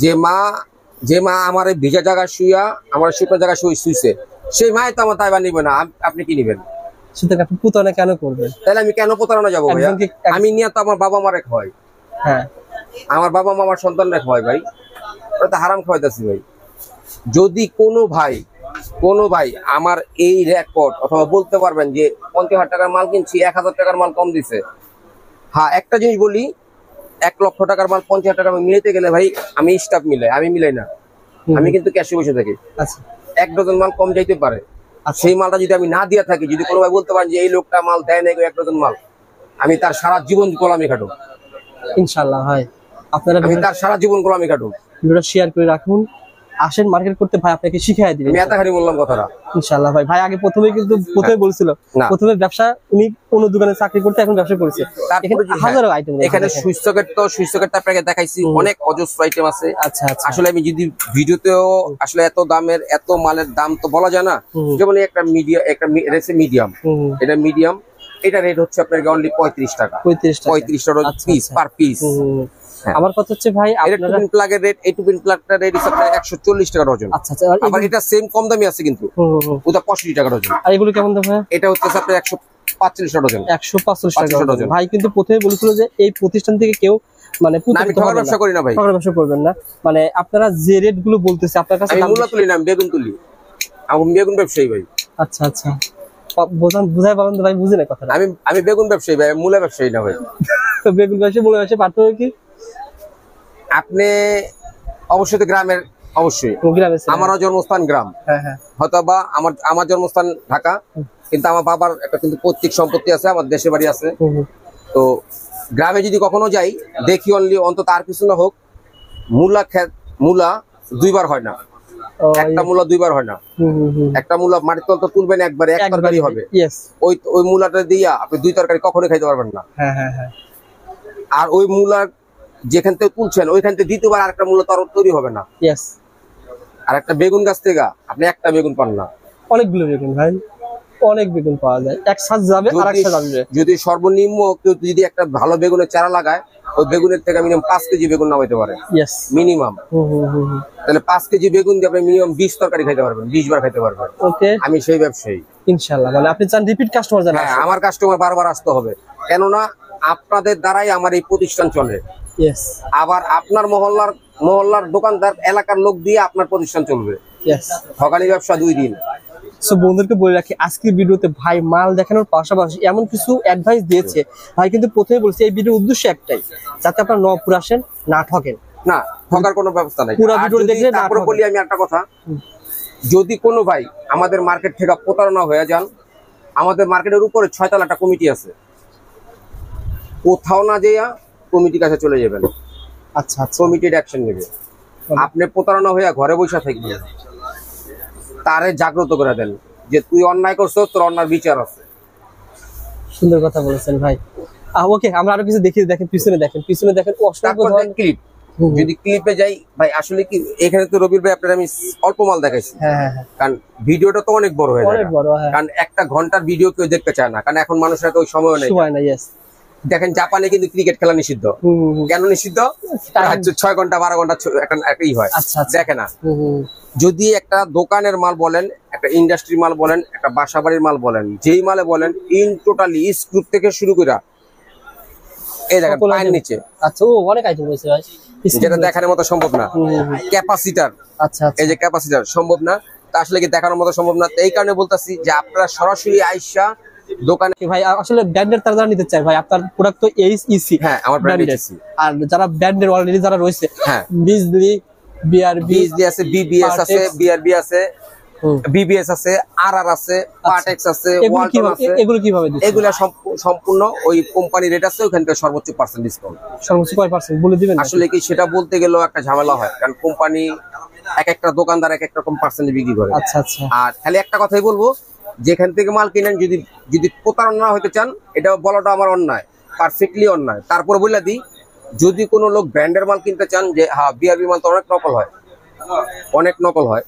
যে মা আমার ভিজা জায়গায় শুইয়া, আমার শুকনো জায়গায় শুইছে, সেই মাই তো আমার দায়ভার নিবে না। আপনি কি নিবেন? প্রতারণা কেন করবেন? তাহলে আমি কেন প্রতারণা যাবো? আমি নিয়ে তো আমার বাবা মারে খাওয়াই। হ্যাঁ, আমার বাবা মা আমার সন্তানরা খাওয়াই ভাই, ওরা তো হারাম খাওয়াইতেছি ভাই। যদি কোনো ভাই আমার এই রেকর্ড অথবা বলতে পারবেন যে 50,000 টাকার মাল কিনছি, 1,000 টাকার মাল কম দিছে। হ্যাঁ, একটা জিনিস বলি, 1 লক্ষ টাকার মাল 50,000 টাকা মিলাইতে গেলে ভাই আমি স্টাফ মিলাই, আমি মিলাই না, আমি কিন্তু ক্যাশে বসে থাকি। আচ্ছা, 1 ডজন মাল কম যাইতে পারে, সেই মালটা যদি আমি না দিয়ে থাকি, যদি কোনো ভাই বলতে পারেন যে এই লোকটা মাল দেয় না 1 ডজন মাল, আমি তার সারা জীবন গোলামি খাটু। ইনশাআল্লাহ ভাই, আপনারা আমি তার সারা জীবন গোলামি খাটু। ভিডিওটা শেয়ার করে রাখুন, আসেন মার্কেট করতে, ভাই আপনাকে শিখিয়ে দিবেন। আমি এতখানি বললাম কথাটা। ইনশাআল্লাহ ভাই। ভাই আগে প্রথমে বলছিল, প্রথমে ব্যবসা উনি কোন দোকানে চাকরি করতে, এখন ব্যবসা করেছে। হাজারো আইটেম এখানে, সুইচ সকেট আপনাকে দেখাইছি, অনেক অজস্র আইটেম আছে। আচ্ছা আচ্ছা, আসলে আমি যদি ভিডিওতেও আসলে এত দামের এত মালের দাম তো বলা যায় না। যেমন একটা মিডিয়াম, এটা মিডিয়াম, এটা রেট হচ্ছে আপনার অনলি 35 টাকা। 35 টাকা পিস পার পিস। আমার কথা হচ্ছে ভাই, আপনারা টুপিন প্লাগের রেট, এই টুপিন প্লাগটার রেট হচ্ছে আপনার 140 টাকা ডজন। আচ্ছা আচ্ছা, আবার এটা সেম কম দামি আছে কিন্তু, ওটা 65 টাকা ডজন। আর এগুলো কেমন দাম ভাই? এটা হচ্ছে আপনার 145 টাকা ডজন। 145 টাকা ডজন। ভাই কিন্তু প্রথমে বলেছিল যে এই প্রতিষ্ঠান থেকে কেউ মানে আমি ঠকার ব্যবসা করি না ভাই, ঠকার ব্যবসা করবেন না। মানে আপনারা যে রেট গুলো বলতেছে আপনার কাছে, আমি মূলা তুলি না, আমি বেগুন তুলি, আমি বেগুন ব্যবসায়ী ভাই। আচ্ছা আচ্ছা, বুঝাই বলেন তো ভাই, বুঝি না কথাটা। আমি বেগুন ব্যবসায়ী ভাই, মূলা ব্যবসায়ী না ভাই। বেগুন ব্যবসায়ী মূলা ব্যবসায়ী পার্থক্য কি? আপনি অবশ্যই গ্রামের, অবশ্যই আমারও জন্মস্থান গ্রাম, হয়তো বা আমার জন্মস্থান ঢাকা, কিন্তু আমার বাবার একটা কিন্তু পৈতৃক সম্পত্তি আছে, আমার দেশের বাড়ি আছে। তো গ্রামে যদি কখনো যাই, দেখি অন্তত আর কিছু না হোক, মূলা 2 বার হয় না, একটা মূলা 2 বার হয় না। একটা মূলা মাটির তল তো তুলবেন একবারে, এক তরকারি হবে। ওই মূলাটা দিয়া আপনি 2 তরকারি কখনোই খাইতে পারবেন না। আর ওই মূলার যেখান থেকে তুলছেন ওইখান থেকে দ্বিতীয়বার আরেকটা মূল্য তৈরি হবে না। ইয়েস। আর একটা বেগুন গাছ থেকে আপনি একটা বেগুন পান না, অনেকগুলো বেগুন ভাই, অনেক বেগুন পাওয়া যায়, একসাথে যাবে আরেকটা যাবে। যদি সর্বনিম্ন কেউ যদি একটা ভালো বেগুনের চারা লাগায়, ওই বেগুনের থেকে মিনিমাম 5 কেজি বেগুন নামাইতে পারে মিনিমাম। তাহলে 5 কেজি বেগুন দিয়ে আপনি মিনিমাম 20 তরকারি খাইতে পারবেন, 20 বার খাইতে পারবেন। ওকে, আমি সেই ব্যবসায়ী ইনশাআল্লাহ। মানে আপনি চান রিপিট কাস্টমার জানেন? হ্যাঁ, আমার কাস্টমার বারবার আসতে হবে, কেননা আপনাদের দ্বারাই আমার এই প্রতিষ্ঠান চলে। ইয়েস। আবার আপনার মহল্লার দোকানদার এলাকার লোক দিয়ে আপনার প্রতিষ্ঠান চলবে। ইয়েস। ঠকানি ব্যবসা 2 দিন। সো বন্ধুদেরকে বলে রাখি, আজকের ভিডিওতে ভাই মাল দেখানোর পাশাপাশি এমন কিছু অ্যাডভাইস দিয়েছে ভাই, কিন্তু প্রথমে বলছে এই ভিডিওর উদ্দেশ্য একটাই, যাতে আপনারা নপুর আসেন, না ঠকেন। না, ঠকার কোনো ব্যবস্থা নাই। পুরো ভিডিও দেখলে না তারপরে বলি আমি একটা কথা, যদি কোনো ভাই আমাদের মার্কেট থেকে প্রতারণা হয়ে যান, আমাদের মার্কেটের উপরে 6 তলা একটা কমিটি আছে, কোথাও না যেয়া কমিটির কাছে চলে যাবেন। আচ্ছা আচ্ছা, কমিটির অ্যাকশন নেবে। আপনি প্রতারণা হইয়া ঘরে বসে থাকবেন, তারে জাগ্রত করে দেন যে তুই অন্যায় করছো, তোর অন্যায় বিচার আছে। সুন্দর কথা বলেছেন ভাই। ওকে, আমরা আরো কিছু দেখি, দেখেন পিছনে, পিছনে দেখেন অসংখ্য ধরনের ক্লিপ। যদি ক্লিপে যাই ভাই, আসলে কি এখানে তো রবির ভাই আপনার আমি অল্প মাল দেখাইছি, কারণ ভিডিওটা তো অনেক বড় হয়ে যায়, কারণ 1 ঘন্টার ভিডিও কেউ দেখতে চায় না, কারণ এখন মানুষের তো ওই সময় নেই। দেখেন জাপানে কিন্তু ক্রিকেট খেলা নিষিদ্ধ। কেন নিষিদ্ধ? 6 ঘন্টা 12 ঘন্টা একই হয়, দেখে না। যদি একটা দোকানের মাল বলেন, একটা ইন্ডাস্ট্রি মাল বলেন, একটা বাসাবাড়ির মাল বলেন, যেই মালে বলেন, ইন টোটালি স্ক্রু থেকে শুরু করে এই দেখেন পায়ের নিচে, আচ্ছা ও অনেক আইটেম রয়েছে ভাই, যেটা দেখানোর মতো সম্ভব না। ক্যাপাসিটার, আচ্ছা এই যে ক্যাপাসিটার সম্ভব না, তা আসলে কি দেখানোর মতো সম্ভব না। এই কারণে বলতাছি যে আপনারা সরাসরি আইসা দোকানে। ভাই আসলে ব্র্যান্ডের তারা যারা নিতে চায় ভাই, আপনার প্রোডাক্ট তো এইচইসি। হ্যাঁ, আমার ব্র্যান্ডের। আর যারা ব্র্যান্ডের অলরেডি যারা রয়েছে, হ্যাঁ, বিজলি, বিআরবি আছে, বিবিএস আছে, বিআরবি আছে, বিবিএস আছে, আরআর আছে, পার্টেক্স আছে, ওয়ালটন আছে। এগুলো কিভাবে দিচ্ছেন? এগুলো সম্পূর্ণ ওই কোম্পানি রেট আছে, ওখান থেকে সর্বোচ্চ % ডিসকাউন্ট। সর্বোচ্চ কয় পার্সেন্ট বলে দিবেন? আসলে কি সেটা বলতে গেলেও একটা ঝামেলা হয়, কারণ কোম্পানি একটা দোকানদার এক রকম % বিক্রি করে। আচ্ছা আচ্ছা। আর খালি একটা কথাই বলবো, যেখান থেকে মাল কিনেন, যদি প্রতারণা হতে চান, এটা বলাটা আমার অন্যায়, পারফেক্টলি অন্যায়। তারপরে বলে দিই, যদি কোনো লোক ব্র্যান্ডের মাল কিনতে চান, যে হ্যাঁ বিআরবি মাল তো অনেক নকল হয়, অনেক নকল হয়,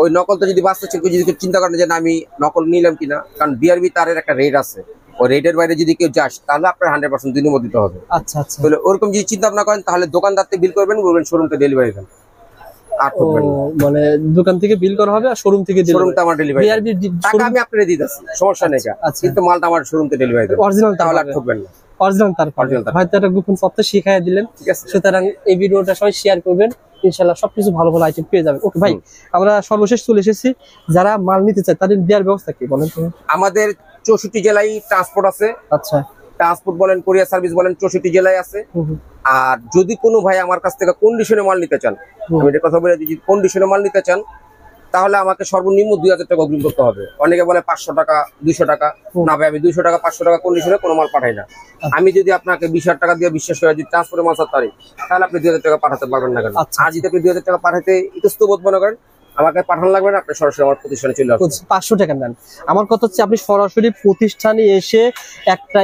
ওই নকলটা যদি বাস্তব যদি চিন্তা করেন যে না আমি নকল নিলাম কিনা, কারণ বিআরবি তার একটা রেট আছে, ওই রেটের বাইরে যদি কেউ যাস, তাহলে আপনার 100% দিনমত দিতে হবে। আচ্ছা আচ্ছা। তাহলে ওরকম যদি চিন্তা ভাবনা করেন, তাহলে দোকানদারতে বিল করবেন, বলবেন শোরুমতে ডেলিভারি দেন। মানে দোকান থেকে বিল করা হবে আর শোরুম থেকে আমার ডেলিভারি, টাকা আমি আপনারে দিতেছি, সমস্যা নেই, কিন্তু মালটা আমার শোরুমতে ডেলিভারি দেন, অরিজিনাল, তাহলে আর ঠকবেন না। অরিজিনাল তার হয়তো একটা গোপন তথ্য শিখাইয়া দিলেন, ঠিক আছে। সুতরাং এই ভিডিওটা সবাই শেয়ার করবেন, ইনশাআল্লাহ সবকিছু ভালো ভালো আইটেম পেয়ে যাবেন। ওকে ভাই, আমরা সর্বশেষ চলে এসেছি, যারা মাল নিতে চায় তাদের দেওয়ার ব্যবস্থা কি বলেন তো? আমাদের 64 জেলায় ট্রান্সপোর্ট আছে। আচ্ছা, ট্রান্সপোর্ট বলেন, কুরিয়ার সার্ভিস বলেন, 64 জেলায় আছে। আর যদি কোনো ভাই আমার কাছ থেকে কন্ডিশনে মাল নিতে চান, আমি এটা কথা বলে দিচ্ছি, কন্ডিশনে মাল নিতে চান, তাহলে আমাকে সর্বনিম্ন 2000 টাকা অগ্রিম করতে হবে। অনেকে বলে 500 টাকা, 200 টাকা। না ভাই, আমি 200 টাকা 500 টাকা কন্ডিশনে কোনো মাল পাঠাই না। আমি যদি আপনাকে 20,000 টাকা দিয়ে বিশ্বাস করে যদি ট্রান্সপোর্টে মাল ছাড়তে পারি, তাহলে আপনি 2000 টাকা পাঠাতে পারবেন না কেন? আর যদি আপনি 2000 টাকা পাঠাতে ইতস্ত বোধ মনে করেন, আমাকে পাঠানো লাগবে না, আপনি সরাসরি আমার প্রতিষ্ঠানে চলে আসবেন। 500 টাকা নেন। আমার কথা হচ্ছে আপনি সরাসরি প্রতিষ্ঠানে এসে একটা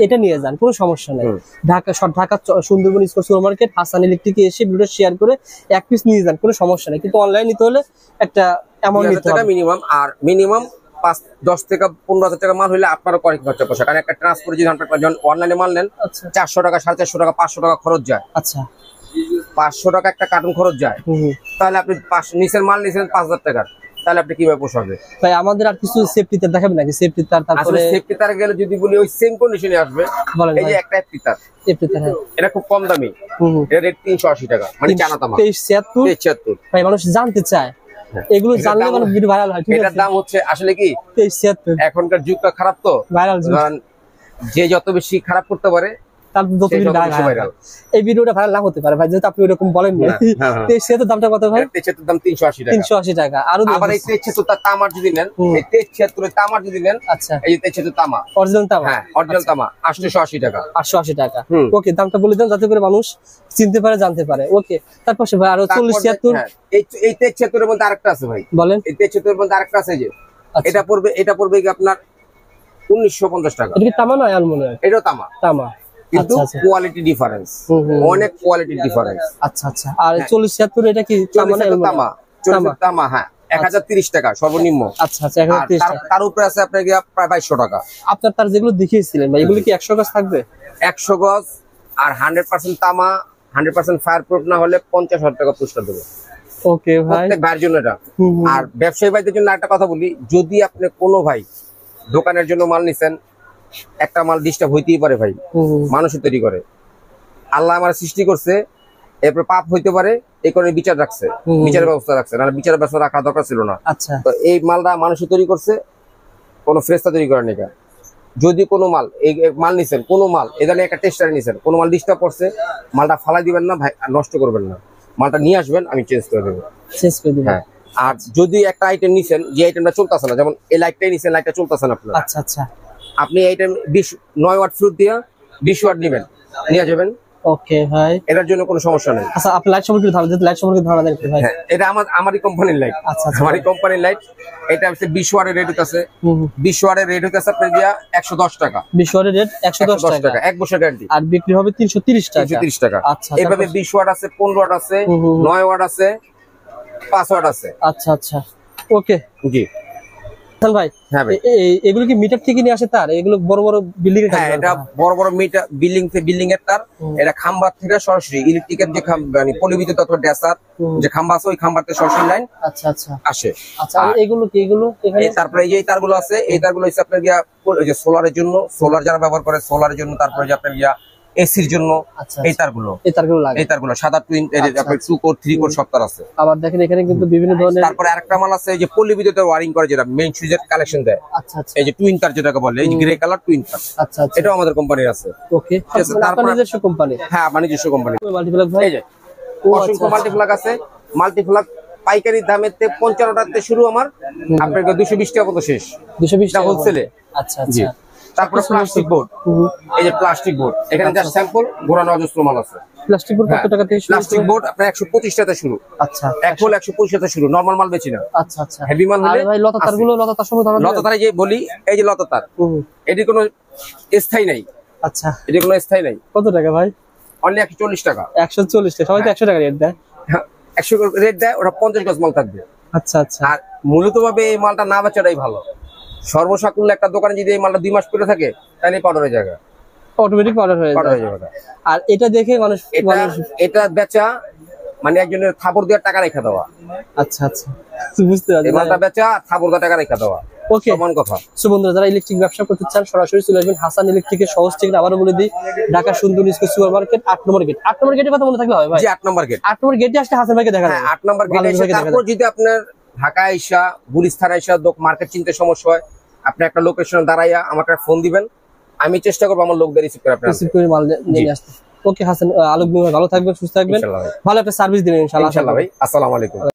এটা নিয়ে যান, কোনো সমস্যা নেই। Dhaka Sundarban square super market, Hasan ইলেকট্রিকে এসে ভিডিও শেয়ার করে 1 পিস নিয়ে যান, কোনো সমস্যা নেই। কিন্তু অনলাইন নিতে হলে একটা অ্যামাউন্ট নিতে হবে মিনিমাম, আর মিনিমাম 10 থেকে 15,000 টাকা মাল হলে আপনারও কয়েক খরচা পয়সা, কারণ একটা ট্রান্সপোর্ট যদি অনলাইনে মাল নেন, 400 টাকা, 450 টাকা, 500 টাকা খরচ যায়। আচ্ছা, 500 টাকা একটা কার্টুন খরচ যায়, তাহলে আপনি নিচের মাল নিয়েছেন 5,000 টাকার, তাহলে আপনি কিভাবে পোষাবে? ভাই আমাদের আর কিছু সেফটি তার দেখাবেন নাকি? সেফটি তার, তারপরে সেফটি তার গেলে যদি বলি ওই সেম কন্ডিশনে আসবে। এই যে একটা সেফটি তার, এটা খুব কম দামি, এর রেট 380 টাকা, মানে চায়না তামা। 2376 ভাই মানুষ জানতে চায়, এগুলো জানলে মানে ভিডিও ভাইরাল হয়। এটার দাম হচ্ছে আসলে কি 2376। এখনকার যুগটা খারাপ, তো ভাইরাল যুগ, যে যত বেশি খারাপ করতে পারে এই ভিডিওটা ভাইরাল না হতে পারে ভাই, যেহেতু আপনি ওরকম বলেন। দামটা কত ভাই? 380 টাকা। আর আবার এই 73 তামার যদি নেন, এই 73 তামার যদি নেন, আচ্ছা, এই যে 73 তামা অরিজিনাল তামা, হ্যাঁ অরিজিনাল তামা, 880 টাকা। 880 টাকা। ওকে, দামটা বলে দেন যাতে করে মানুষ চিনতে পারে, জানতে পারে। ওকে, তারপর ভাই আরো 40-76, এই 73 এর মধ্যে আরেকটা আছে ভাই, বলেন। এই 73 এর মধ্যে আরেকটা আছে, যে এটা পড়বে কি আপনার 1950 টাকা। এটা কি তামা না অ্যালুমিনিয়াম? এটাও তামা। তামা কিন্তু কোয়ালিটি ডিফারেন্স, অনেক কোয়ালিটি ডিফারেন্স। আচ্ছা আচ্ছা। আর 40-76 এটা কি তামা? 40 তামা, হ্যাঁ 1030 টাকা সর্বনিম্ন। আচ্ছা আচ্ছা, 1030 টাকা। তার উপরে আছে আপনার গিয়া প্রায় 2200 টাকা। আপনার তার যেগুলো দেখিয়েছিলেন ভাই, এগুলো কি 100 গজ থাকবে? 100 গজ আর 100% তামা, 100% ফায়ার প্রুফ না হলে 50,000 টাকা পুরস্কার দেবো। ওকে ভাই, প্রত্যেক ভাইয়ের জন্য এটা। আর ব্যবসায়ী ভাইদের জন্য একটা কথা বলি, যদি আপনি কোনো ভাই দোকানের জন্য মাল নিছেন, একটা মাল ডিস্টার্ব হইতেই পারে ভাই, মানুষের তৈরি করে, আল্লাহ আমার সৃষ্টি করছে, এরপর পাপ হইতে পারে, এই কারণে বিচার রাখছে, বিচারের ব্যবস্থা রাখছে, নাহলে বিচারের ব্যবস্থা রাখা দরকার ছিল না। আচ্ছা, তো এই মালটা মানুষের তৈরি করছে, কোনো ফ্রেস্তা তৈরি করে নিকা। যদি কোনো মাল এই মাল নিছেন, কোনো মাল এখানে একটা টেস্টার নিছেন, কোনো মাল ডিস্টার্ব করছে, মালটা ফালাই দিবেন না ভাই, নষ্ট করবেন না, মালটা নিয়ে আসবেন, আমি চেঞ্জ করে দেবো। হ্যাঁ, আর যদি একটা আইটেম নিছেন, যে আইটেমটা চলতেছে না, যেমন এই লাইটটাই নিছেন, লাইটটা চলতেছে না আপনার, আচ্ছা আচ্ছা, আপনি এই আইটেম 9 ওয়াট ফ্লুট দিয়ে 20 ওয়াট নেবেন, নিয়ে যাবেন। ওকে ভাই, এটার জন্য কোনো সমস্যা নেই। আচ্ছা, আপনি লাইট সম্পর্কে ধারণা দেন, লাইট সম্পর্কে ধারণা দেন ভাই। হ্যাঁ, এটা আমারই কোম্পানির লাইট। আচ্ছা, আমারই কোম্পানির লাইট। এটা হচ্ছে 20 ওয়াটের রেট হইতাছে, 20 ওয়াটের রেট হইতাছে আপনার দিয়া 110 টাকা। 20 ওয়াটের রেট 110 টাকা, 1 বছর গ্যারান্টি। আর বিক্রি হবে 330 টাকা। 330 টাকা। আচ্ছা, এইভাবে 20 ওয়াট আছে, 15 ওয়াট আছে, 9 ওয়াট আছে, 5 ওয়াট আছে। আচ্ছা আচ্ছা, ওকে জি ভাই। হ্যাঁ ভাই, এগুলো কি মিটার থেকে নিয়ে আসে তার? এগুলো বড় বড় বিল্ডিং এর? হ্যাঁ, এটা বড় বড় মিটার বিল্ডিং এর তার। এটা খাম্বার থেকে সরাসরি ইলেকট্রিকের যে মানে পলিবিদ্যুৎ অথবা ড্যাসার যে খাম্বা আছে, ওই খাম্বার থেকে সরাসরি লাইন আচ্ছা আচ্ছা আসে। আচ্ছা, এগুলো কি? এগুলো এখানে তারপরে এই যে তারগুলো আছে, এই তারগুলো হচ্ছে আপনার গিয়া যে সোলারের জন্য, সোলার যারা ব্যবহার করে সোলারের জন্য, তারপরে যে আপনার গিয়া এসির জন্য এই তারগুলো লাগে, এই তারগুলো সাদা টুইন, আপনার 2 কোর 3 কোর সব তার আছে। আবার দেখেন এখানে কিন্তু বিভিন্ন ধরনের। তারপরে আরেকটা মাল আছে যে পলিবিদ্যুতের ওয়ারিং করে, যেটা মেইন সুইচের কালেকশন দেয়। আচ্ছা আচ্ছা, এই যে টুইন তার যেটাকে বলে, এই যে গ্রে কালার টুইন তার। আচ্ছা আচ্ছা, এটাও আমাদের কোম্পানির আছে। ওকে, তারপরে নিজস্ব কোম্পানি? হ্যাঁ, আমার নিজস্ব কোম্পানি। মাল্টিপ্লাগ ভাই, এই যে অসংখ্য মাল্টিপ্লাগ আছে। মাল্টিপ্লাগ পাইকারি দামের 55 টাকা শুরু, আমার আপনার 220 টাকা পর্যন্ত শেষ, 220 টাকা হোলসেলে। আচ্ছা আচ্ছা। তারপরে প্লাস্টিক বোর্ড, এই যে প্লাস্টিক বোর্ড, এখানে যা স্যাম্পল ঘোরানো অজস্র মাল আছে। প্লাস্টিক বোর্ড কত টাকা থেকে শুরু? প্লাস্টিক বোর্ড আপনার 125 টাকা শুরু। আচ্ছা, এক হোল 125 টাকা শুরু, নরমাল মাল বেচি না। আচ্ছা আচ্ছা, হেভি মাল হলে ভাই লতা তারগুলো, লতা তার সময় ধারণা, লতা তার যে বলি, এই যে লতা তার, এটি কোনো স্থায়ী নাই। আচ্ছা, এটি কোনো স্থায়ী নাই। কত টাকা ভাই? অনলি 140 টাকা। 140 টাকা, সবাই তো 100 টাকা রেট দেয়। 100 রেট দেয়, ওটা 50 গজ মাল থাকবে। আচ্ছা আচ্ছা, আর মূলত ভাবে এই মালটা না বেচাটাই ভালো। সর্বসাকুল্য একটা দোকানে যদি এই মালটা 2 মাস পরে থাকে, তাহলে পাউডারের জায়গা, অটোমেটিক পাউডার হয়ে যাবে। আর এটা দেখে মানুষ এটা বেচা মানে একজনের থাপড় দেওয়ার টাকা রেখে দেওয়া। আচ্ছা আচ্ছা, বুঝতে পারছি। এই মালটা বেচা থাপড় দেওয়ার টাকা রেখে দেওয়া, ওকে, সমান কথা। সো বন্ধুরা, যারা ইলেকট্রিক ব্যবসা করতে চান সরাসরি চলে আসবেন হাসান ইলেকট্রিকের সহজ ঠিকানা আবারও বলে দিই, ঢাকা সুন্দরী স্কয়ার সুপার মার্কেট 8 নম্বর গেট। 8 নম্বর গেটের কথা মনে থাকলে হবে ভাই? জি, 8 নম্বর গেট। 8 নম্বর গেটে আসলে হাসান ভাইকে দেখা যাবে। 8 নম্বর গেটে এসে তারপর যদি আপনার ঢাকা আইসা, গুলিস্তান আইসা মার্কেট চিনতে সমস্যা হয়, আপনি একটা লোকেশনে দাঁড়াইয়া আমাকে ফোন দিবেন, আমি চেষ্টা করব আমার লোকদের রিসিভ করে মাল নিয়ে আসতে। ওকে হাসান, আলোক ভাই ভালো থাকবেন, সুস্থ থাকবেন, ভালো একটা সার্ভিস দিবেন ইনশাআল্লাহ। ভাই, আসসালামু আলাইকুম।